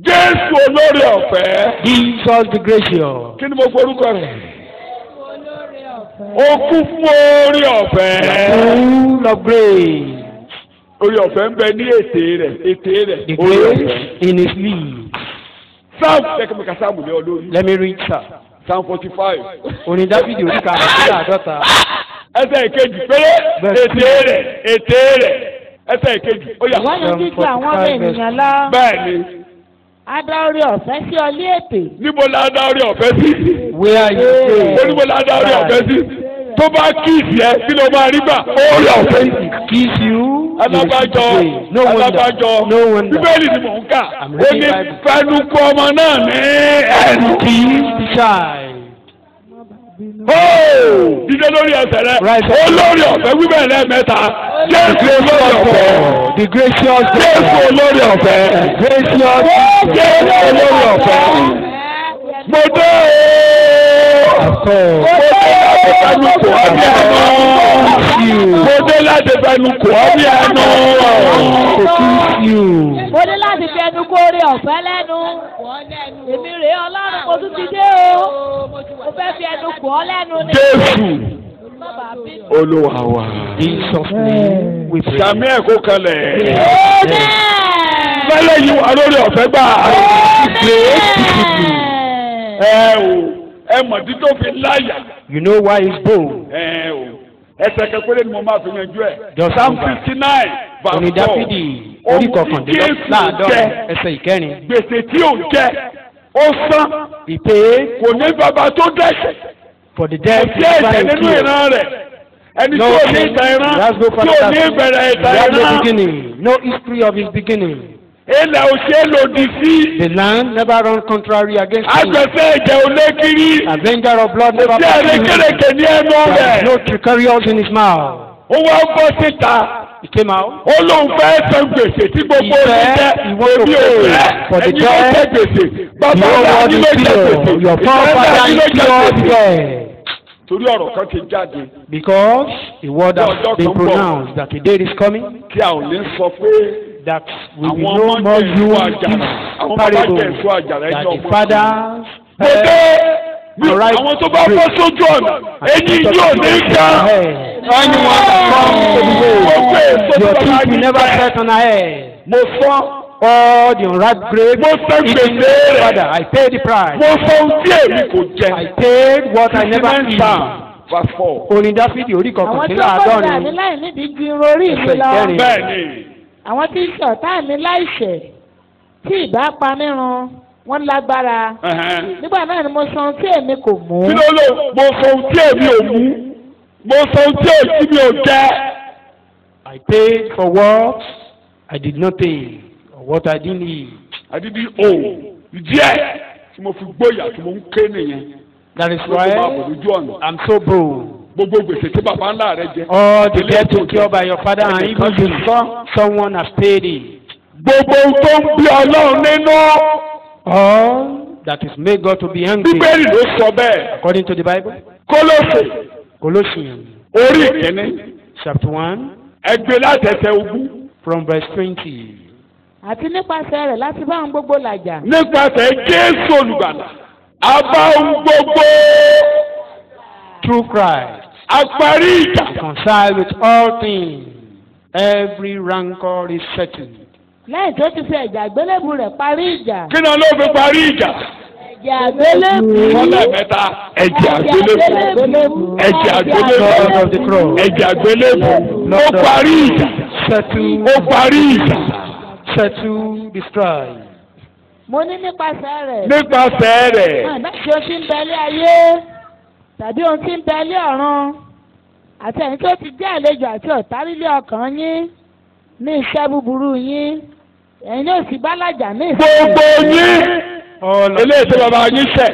Jésù olórí ọ̀fẹ́. Jesus the gracious. Kí ni mo forúkọ rẹ̀? Ó kú fún orí ọ̀fẹ́. Full of grace. Orí ọ̀fẹ́ ń bẹ ní ètè rẹ̀. The grace in his leave. Psalm tẹkẹmẹka sáàmù ní olórí. Let me read sir. Psalm 45. Orin Dáfídì orí àádọ́ta. Ẹsẹ̀ ìkejì péré ètè rẹ̀. Ẹsẹ̀ ìkejì ó yá. Wọ́n yóò dídú àwọn ọmọ ènìyàn lọ. Bẹ́ẹ̀ni. Adá orí ọ̀fẹ́ sí ọlé ètè. Níbo la dá orí ọ̀fẹ́ sí? Where are you? Oníbo la dá orí ọ̀fẹ́ sí? Tó bá kíìsì ẹ kí ló máa rí gbà? Orí ọ̀fẹ́ sí. Kiss you. Alábàjọ Bíbélì ni mò ń kà. Ó ní fẹnukú ọmọ náà ní ẹnu. Kiss the child. Dídé lórí ẹsẹ̀ rẹ̀. Olórí ọ̀fẹ́ wíbẹ̀ lẹ́ẹ̀mẹ́ta. Jésù olórí ọ̀fẹ́. The gracious Jésù olórí ọ̀fẹ́. gracious Jésù olórí ọ̀fẹ́. Mo dé Mo dé láti fẹnu kò ọ́ bí ẹnu. Mo dé láti fẹnu kó orí ọ̀fẹ́ lẹ́nu. Èmi rèé Ọlọ́run mo tún ti dé o. Mo fẹ́ fi ẹnu kò ọ́ lẹ́nu ni. Jésù Olúwa wa. Jesus name we pray. Sàmì ẹ̀kọ́ kalẹ̀. Fẹ́lẹ́ yìí wà lórí ọ̀fẹ́ gbà. Ẹ mọ̀ tí tó fi láyà. You know why he's bold. Ẹsẹ̀ kẹ́kẹ́rẹ́ ni mo máa fi yanjú ẹ̀. Psalm 59 verse 4. Orin Dáfídì orí kọkàndínláàádọ́rin ẹsẹ̀ ìkẹrin. Gbèsè tí ò jẹ ó san. He paid kò ní bàbá tó dẹ́ṣẹ̀. for the death kò sí ẹ̀ṣẹ̀ nínú ìran rẹ̀. Ẹni tí ò ní ìtàn ìran tí ò ní ìbẹ̀rẹ̀ ìtàn ìran. No history of his beginning. Ilẹ̀ òṣè lòdì sí. The land never run contrary against him. Agbẹ̀fẹ́ ẹ̀jẹ̀ olékiri. Avenger of blood never pursued him. Kò sí ẹ̀rẹ́kẹ̀rẹ̀kẹ̀ ní ẹnu rẹ̀. No tricarious in his mouth. Ó wá bọ́ síta. He came out. Ó lóun fẹ́ san gbèsè tí gbogbo omi jẹ́. Èmi ò fẹ́ ẹni tó jẹ gbèsè. Bàbá ọ̀la ni ló jẹ gbèsè. Ìfẹ́ ni ló jẹ gbèsè. Torí ọ̀rọ̀ kan ti jáde. Because the word has been pronounced that a day is coming. Kí a ò ní sọ pé. That we will no more use this parable that the fathers àwọn tó bá bọ́ sójú ọ̀nà èyí yóò ní ká. Anyone that comes to the way, your feet will never set on her head. Mo sọ all the unripe grapes. Mo sọ gbèsè rẹ̀. Father, I pay the price. Mo sọ ohun tí èmi kò jẹ. I paid what I never eat. Orin Dáfídì orí kọkàndínláàádọ́rin. Àwọn tó kọ́ ìgbà mi láì nídìí ju irun orí mi lọ. Bẹ́ẹ̀ni. Àwọn tí ń ṣọ̀tá mi láìṣẹ̀ tí ìbá pa mí run wọ́n lágbára. Nígbà náà ni mo sọ ohun tí èmi kò mú. Kí ló lò? Mo sọ ohun tí èmi ò mú. Mo sọ ohun tí mi ò jẹ. I paid for what I did not pay or what I didn't eat. I didn't owe. Díẹ̀ tí mo fi gbóyà tí mo ń ké nìyẹn. That is why I'm so bold. Gbogbo gbèsè tí bàbá ńlá rẹ jẹ. All the debt incurred by your father and even the son, someone has paid it. Gbogbo tó ń bí Ọlọ́run nínú. All that is made God to be angry. Bíbélì ló sọ bẹ́ẹ̀. According to the Bible. Colossians. Orí ìkíní. Chapter 1. Ẹgbẹ́ láti ẹsẹ̀ ogún. From verse 20. Àti nípasẹ̀ rẹ̀ láti bá ohun gbogbo làjà. Nípasẹ̀ Jésù olùgbàlà. A bá ohun gbogbo. Through Christ. A parí ìjà. Reconciled with all things. Every rancor is settled. Lẹ́yìn tó ti fi ẹ̀jẹ̀ àgbélébù rẹ̀ parí ìjà. Kí ni ló fi parí ìjà? Ẹ̀jẹ̀ àgbélébù. Mọ́lẹ̀ mẹ́ta. Ẹ̀jẹ̀ àgbélébù. Ẹ̀jẹ̀ àgbélébù. Ẹ̀jẹ̀ àgbélébù. Ó parí ìjà. Settle. Ó parí ìjà. Settle the strife. Mo ní nípasẹ̀ rẹ̀. Nípasẹ̀ rẹ̀. Ṣé o ti ń bẹ̀lẹ́ ayé tàbí ohun tí ń bẹ̀lẹ́ ọ̀run àti ẹ̀yin tó ti jẹ́ àlejò àti ọ̀tá lílé ọkàn yín ní iṣẹ́ búburú yín ẹ̀yin yóò sì bá làjà ní ìfẹ́. Gbogbo yín eléyìí tí bàbá yín ṣẹ̀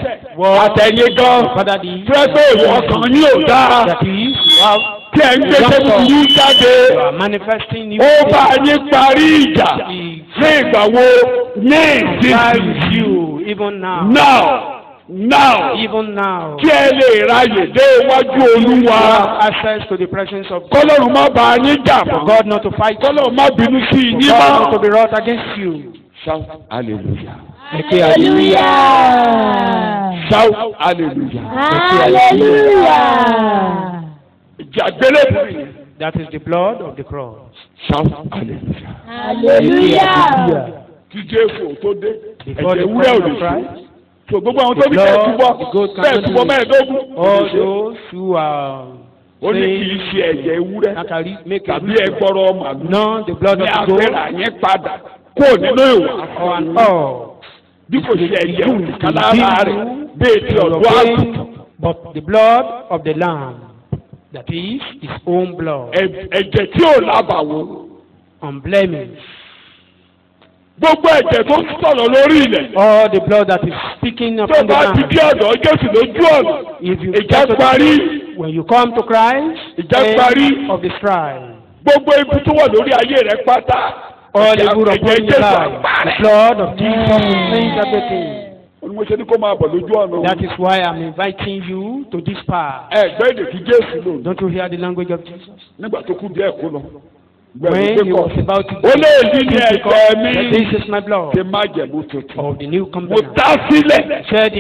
àtẹ̀yìn gan fẹ́ẹ́ ọkàn yín ò dáa tí ẹ̀ ń gbé sẹ́bùrú jáde ó bá yín parí ìjà ní ìgbà wo ní ìsinsìnyí now even now kí ẹ lè ráyè dé iwájú Olúwa access to the presence of God. Kọ́lọ́run má bá yín jà For God not to fight. Kọ́lọ́run má bínú sí yín mọ́. God not to be wrought against you. Shout hallelujah. Hallelujah. Shout hallelujah. Hallelujah. That is the blood of the cross. Shout hallelujah. Hallelujah. Kí Jésù tó dé. Before the cross of Christ. So gbogbo àwọn tó bí bẹ́ẹ̀ túbọ̀ mẹ́ẹ̀ẹ́dógún. All those who are. Ó ní kì í ṣe ẹ̀jẹ̀ ewúrẹ́ tàbí ẹgbọrọ màlúù. No, the blood of the goat. Ní àpẹẹrẹ yẹn padà kó nínú ìwà. Bí kò ṣe ẹ̀jẹ̀ òǹkàlára rẹ̀ bẹ́ẹ̀ tí ọ̀dọ́ àgùntàn. But the blood of the lamb, that is his own blood. Ẹ̀jẹ̀ tí ò lábàwọ́. Unblemished. Gbogbo ẹ̀jẹ̀ tó sọ̀rọ̀ lórí ilẹ̀. All the blood that is speaking upon the land. Tó bá ti bí ọ̀dọ̀ Jésù lójú ọ̀nà. Ìjà parí. When you come to Christ. Ìjà parí. Of the strife. Gbogbo ibi tó wà lórí ayé rẹ̀ pátá. All the good upon your life. The blood of Jesus cleans everything. Olùmọ̀ṣẹ́ ní kó máa bọ̀ lójú ọ̀nà. That is why I'm inviting you to this part. Ẹgbẹ́ èdè tí Jésù lò. Don't you hear the language of Jesus? Nígbà tó kú díẹ̀ kó lọ. When he was about to go, this is my blood of the new covenant. Shed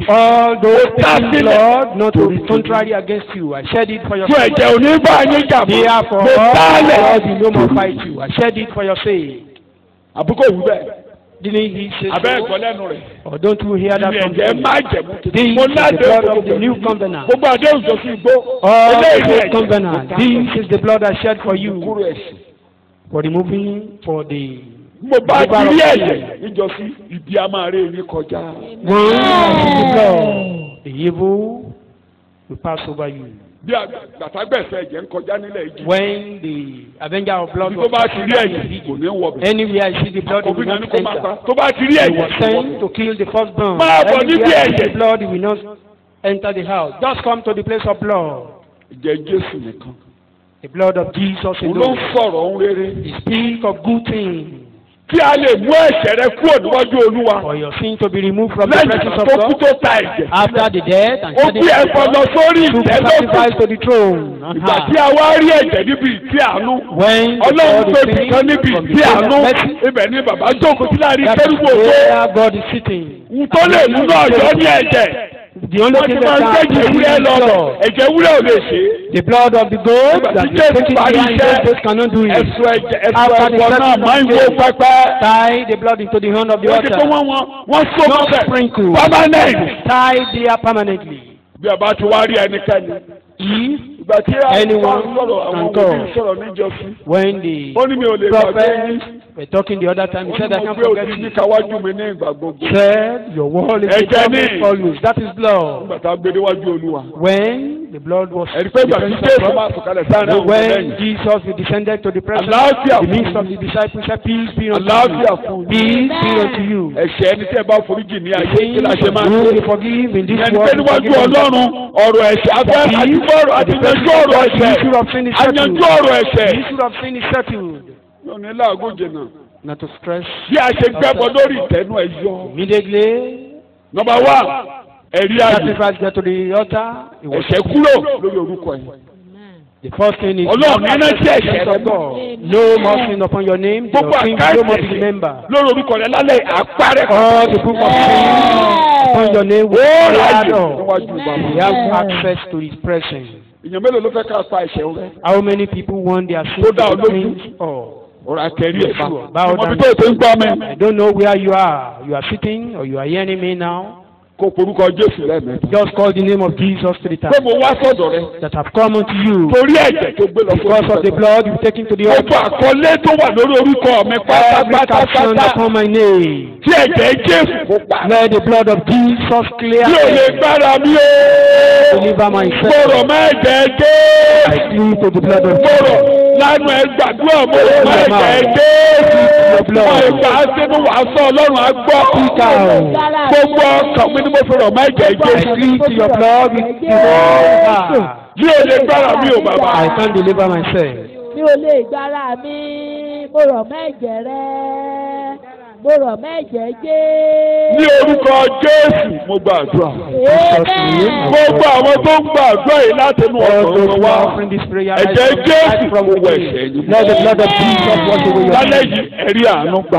all those blood not to be contrary against you. I shed it for your sake. Therefore, God will no more fight you. I shed it for your sake. Didn't he say so? Or don't you hear that from him? This is the blood of the new covenant. All the new covenant. This is the blood I shed for you. For removing for the. Once the blood, the evil will pass over you. When the avenger of blood was anywhere I see the blood, it will not enter. He was sent to kill the firstborn. Anywhere I see the blood, he will not enter the house. Just come to the place of blood. The blood of Jesus alone. He speaks of good things. Kí a lè mú ẹ̀ṣẹ̀ rẹ kúrò níwájú Olúwa. For your sin to be removed from the presence of God. Lẹ́yìn tó kú tó ta ẹ̀jẹ̀. After the death and shedding of blood. Ó gbé ẹ̀fọ́ lọ sórí ìtẹ́ lókè. Sacrifice to the throne. Ìgbà tí a wá rí ẹ̀jẹ̀ níbi ìtí àánú. Ọlọ́run tó ti kan níbi ìtí àánú. Ibẹ̀ ni bàbá jókòó sí láàrin kérúbù ògo. Where God is sitting. Tó lè mú náà yọ ní ẹ̀jẹ̀. The only thing that can ẹ̀jẹ̀ wúrẹ́ ò lè ṣe. The blood of the goat that is taken behind those cannot do it. After the sacrifice, tie the blood into the hand of the altar. Not sprinkle. Tie there permanently. Bí a bá ti wá rí ẹnikẹ́ni. If anyone can come when the prophet We're talking the other time. He said, I can't forget you. Said, your wall is always. That is blood. When the blood was when Jesus descended to the presence, the midst of the disciples said, peace be unto you. Peace be unto you. You forgive in this world. The issue of sin is settled. Not to stress. Immediately. Number one. Sacrifice get to the altar. The first thing is no more sin upon your name. Your sins no more to remember. All the book of sin upon your name will add up. We have access to His presence. How many people want their sins to be cleansed? I don't know where you are. You are sitting or you are hearing me now. Just call the name of Jesus 3 times. That have come unto you because of the blood you've taken to the altar. Every caption upon my name. Let the blood of Jesus clear. Deliver myself. I plead to the blood of Jesus. I plead to your blood with the whole heart. I can't deliver myself. Mi ò lè gbára mi, mo rọ̀ mẹ́jẹ̀ rẹ̀, mo rọ̀ mẹ́jẹ̀ jẹ́. Ní orúkọ Jésù mo gbàdúrà. Gbogbo àwọn tó ń gbàdúrà yìí láti inú ọkàn wa. Ẹ̀jẹ̀ Jésù kò wẹ̀ ẹ̀ṣẹ̀ yìí. Lálẹ́ yìí ẹ̀rí àánú gbà.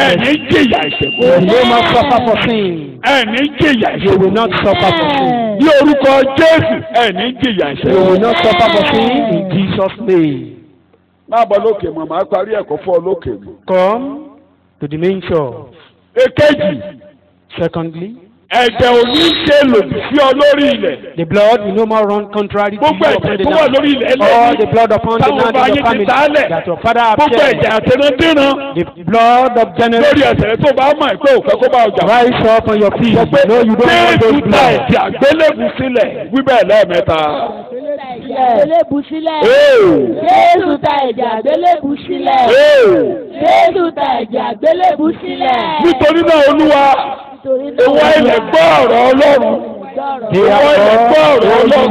Ẹ̀ní jìyà ẹ̀ṣẹ̀ kò. Ẹ̀ní jìyà ẹ̀ṣẹ̀ kò. Ní orúkọ Jésù ẹ̀ní jìyà ẹ̀ṣẹ̀ kò. Má bọ̀ lókè mọ̀, màá parí ẹ̀kọ́ fún ọ lókè. Come to the main shore. Èkejì. Secondly. Ẹ̀jẹ̀ ò ní ṣe lòdì sí ọ lórí ilẹ̀. The blood will no more run contrary to you upon the land. All the blood upon the land of your family that your father has shed. Gbogbo ẹ̀jẹ̀ àtẹnudínà. The blood of generation. Lórí ẹsẹ̀ tó bá mọ̀ pé òfẹ́ kó bá ọjà. Rise up on your feet. No, you don't want those blood. Jésù ta ẹ̀jẹ̀ àgbélébù sílẹ̀ wíbẹ̀ lẹ́ẹ̀mẹ́ta. Àgbélébù sílẹ̀. Jésù ta ẹ̀jẹ̀ àgbélébù sílẹ̀. Jésù ta ẹ̀jẹ̀ àgbélébù sílẹ̀. Nítorí náà Olúwa. Ìwọ ilẹ̀ gbọ́ ọ̀rọ̀ Ọlọ́run. Ìwọ ilẹ̀ gbọ́ ọ̀rọ̀ Ọlọ́run.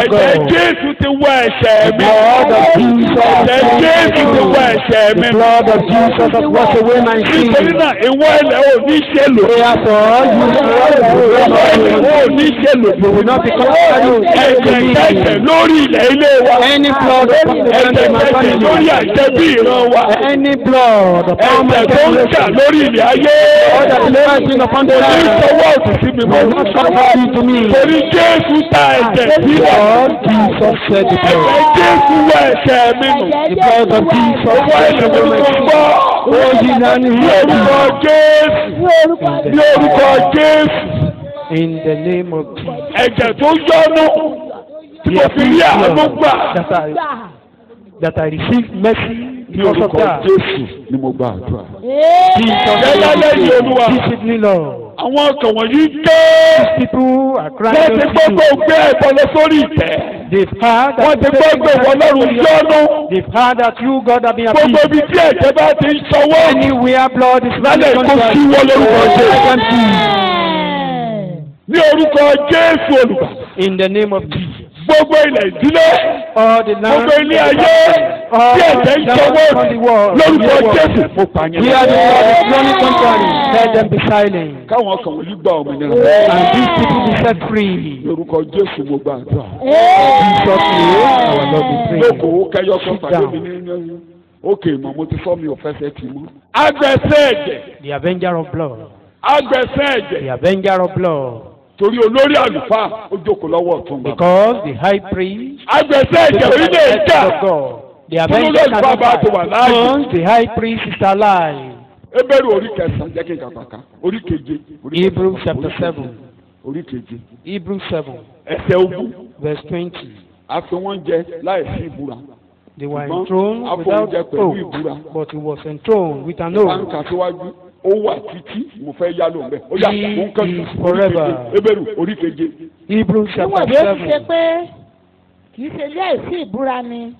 Ẹ̀jẹ̀ Jésù ti wọ ẹ̀ṣẹ̀ mi. Ẹ̀jẹ̀ Jésù ti wọ ẹ̀ṣẹ̀ mi. Nítorí náà ìwọ ilẹ̀ ò ní ṣe lò. Ìwọ ò ní ṣe lò. Ẹ̀jẹ̀ lórí ilẹ̀ ilé wa. Ẹ̀jẹ̀ lórí àjẹbí ìran wa. Ẹ̀jẹ̀ tó ń jà lórí ilẹ̀ ayé. Oníṣòwò òtítí mi mọ́. Torí Jésù ta ẹ̀jẹ̀ sílẹ̀. Ẹ̀jẹ̀ Jésù wọ ẹ̀ṣẹ̀ mi nù. Ọwọ́ ẹ̀ṣẹ̀ mi ló gbọ́. Ní orúkọ Jésù. Ní orúkọ Jésù. In the name of Jesus. Ẹ̀jẹ̀ tó yọ́nú. Tí mo fi rí àánú gbà. That I receive mercy. Ní orúkọ Jésù ni mo gba àdúrà. Lẹ́yìn Olúwa. Discipline Lord. Àwọn ọkàn wọ̀nyí dé. People are crying. Wọ́n ti gbọ́dọ̀ gbé ẹ̀bọ lọ sórí ìtẹ́. They've heard that. Wọ́n ti gbọ́dọ̀ ìwọ Ọlọ́run yọ́nú. They've heard that you God have been appeased. Gbogbo ibi tí ẹ̀jẹ̀ bá ti ń sanwó. Anywhere blood is lálẹ́ kó sí wọ́n lórúkọ Jésù. Ní orúkọ Jésù olùgbà. In the name of Jesus. Gbogbo ilẹ̀ ìdílé. Gbogbo ilé ayé. Tí ẹ̀jẹ̀ ń sanwó lórúkọ Jésù. Mo pààyàn. We are the Lord is running contrary. Let them be silent. Káwọn ọkàn wọ̀nyí gba òmìnira. And these people be set free. Lórúkọ Jésù mo gba àdúrà. Jesus name our Lord be praised. Lóko kẹyọ kan pàdé mi ní òkè ìmọ̀ mo ti sọ mi ò fẹsẹ̀ tì mọ́. Agbẹ̀sẹ̀ ẹ̀jẹ̀. The avenger of blood. Agbẹ̀sẹ̀ ẹ̀jẹ̀. The avenger of blood. Torí olórí àlùfáà ó jókòó lọ́wọ́ ọ̀tún bàbá. Because the high priest. Agbẹ̀sẹ̀ ẹ̀jẹ̀ orílẹ̀ èdè. The avenger cannot fight. The high priest is alive. Hébérù orí kẹsàn-án jẹ́ kí n kàkàkà orí keje. Hebrews chapter 7. Orí keje. Hebrews 7. Ẹsẹ̀ ogún. Verse 20. A fi wọ́n jẹ láìsí ìbúra. They were enthroned without oath, but he was enthroned with an oath. Ó wà títí mo fẹ́ yá ló ń bẹ̀. Ó yà mo ń kàn forever. Hébérù orí keje. Hebrews chapter 7. Kìí ṣe láìsí ìbúra ni.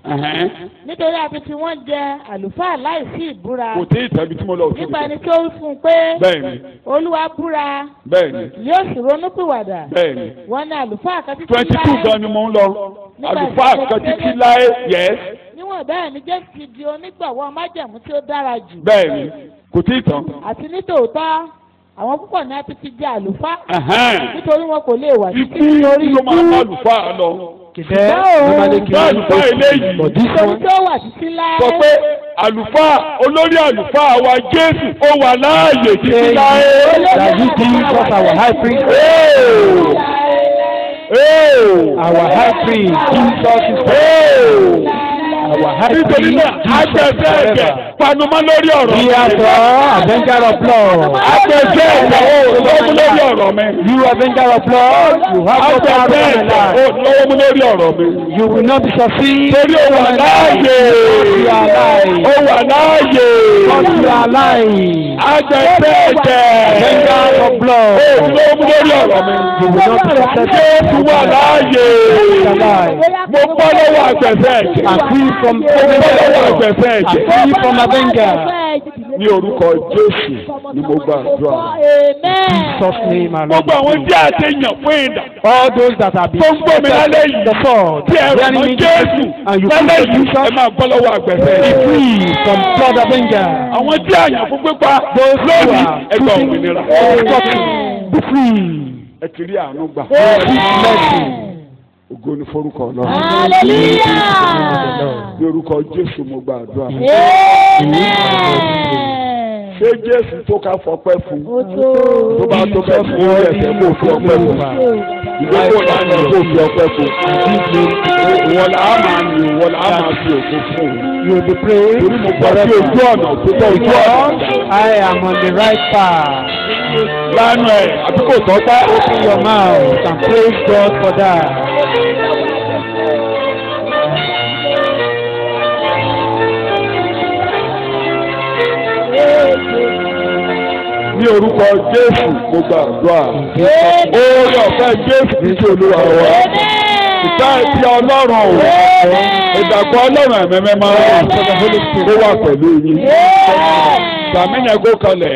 Nítorí a fi fi wọ́n jẹ àlùfáà láìsí ìbúra. Kò tí ì tẹ̀bi tí mo lọ sí. Nípa ẹni tó ń fún un pé. Bẹ́ẹ̀ni. Olúwa búra. Bẹ́ẹ̀ni. Yóò sì ronúpìwàdà. Bẹ́ẹ̀ni. Wọ́n ní àlùfáà kan títí láé. 22 gan ni mo ń lọ. Àlùfáà kan títí láé yes. Níwọ̀n bẹ́ẹ̀ ni Jésù ti di onígbọ̀wọ́ májẹ̀mú tí ó dára jù. Bẹ́ẹ̀ni. Kò tí ì tán. Àti nítòótọ́ àwọn púpọ̀ ní a ti fi jẹ àlùfáà. Nítorí wọn kò lè wà títí lórí ikú. Ló máa bá àlùfáà lọ. Àlùfáà eléyìí sọ pé àlùfáà olórí àlùfáà wa Jésù ó wà láàyè títí láé. That Jesus our high priest. Our high priest Jesus is nítorí náà agbẹ̀fẹ́ ẹ̀jẹ̀ panumọ́ lórí ọ̀rọ̀ mi. Avenger of blood. Agbẹ̀fẹ́ ẹ̀jẹ̀ ó lọ́wọ́ lórí ọ̀rọ̀ mi. You avenger of blood. You have no power in my life. Ó lọ́wọ́ lórí ọ̀rọ̀ mi. You will not be succeed. Torí ó wà láàyè. Ó wà láàyè. You are alive. Agbẹ̀fẹ́ ẹ̀jẹ̀. Avenger of blood. Ó lọ́wọ́ lórí ọ̀rọ̀ mi. You will not be successful. Jésù wà láàyè. Mo bọ́ lọ́wọ́ agbẹ̀fẹ́ ẹ̀jẹ̀. From avenger. Ní orúkọ Jésù ni mo gbàdúrà. Jesus name alone. Gbogbo àwọn tí a ti yàn fún ìdá. All those that have been tó ń gbọ́ mi lálẹ́ yìí. Tí ẹ rọ̀ mọ́ Jésù lálẹ́ yìí ẹ máa bọ́ lọ́wọ́ àgbẹ̀fẹ́. Be free from blood avenger. Àwọn tí a yàn fún pípa lónìí ẹgbẹ́ òmìnira. Be free. Ẹ ti rí àánú gbà. Ògo ni forúkọ Ọlọ́run. Hallelujah. Ní orúkọ Jésù mo gbàdúrà. Ṣé Jésù tó ká fọpẹ́ fún? Tó bá tó fẹ́ fún orí ẹ̀sẹ̀ kó fi ọpẹ́ fún. Ìgbésẹ̀ ìlànà kó fi ọpẹ́ fún. Wọ́n là á máa ní wọ́n là á máa fi òkú fún. You will be praying. Torí mo gbọ́ sí ojú ọ̀nà tó tọ́ ojú ọ̀nà. I am on the right path. Lánàá ẹ̀ àbí kò tọ́ pẹ́. Open your mouth and praise God for that. Ní orúkọ Jésù mo gbàdúrà. Oore ọ̀fẹ́ Jésù ní ti Olúwa wa. Ìta ìtì Ọlọ́run o. Ìdàpọ̀ Ọlọ́run ẹ̀mẹ́mẹ́ máa ń ó wà pẹ̀lú yín. Sàmínà ẹ̀kọ́ kalẹ̀.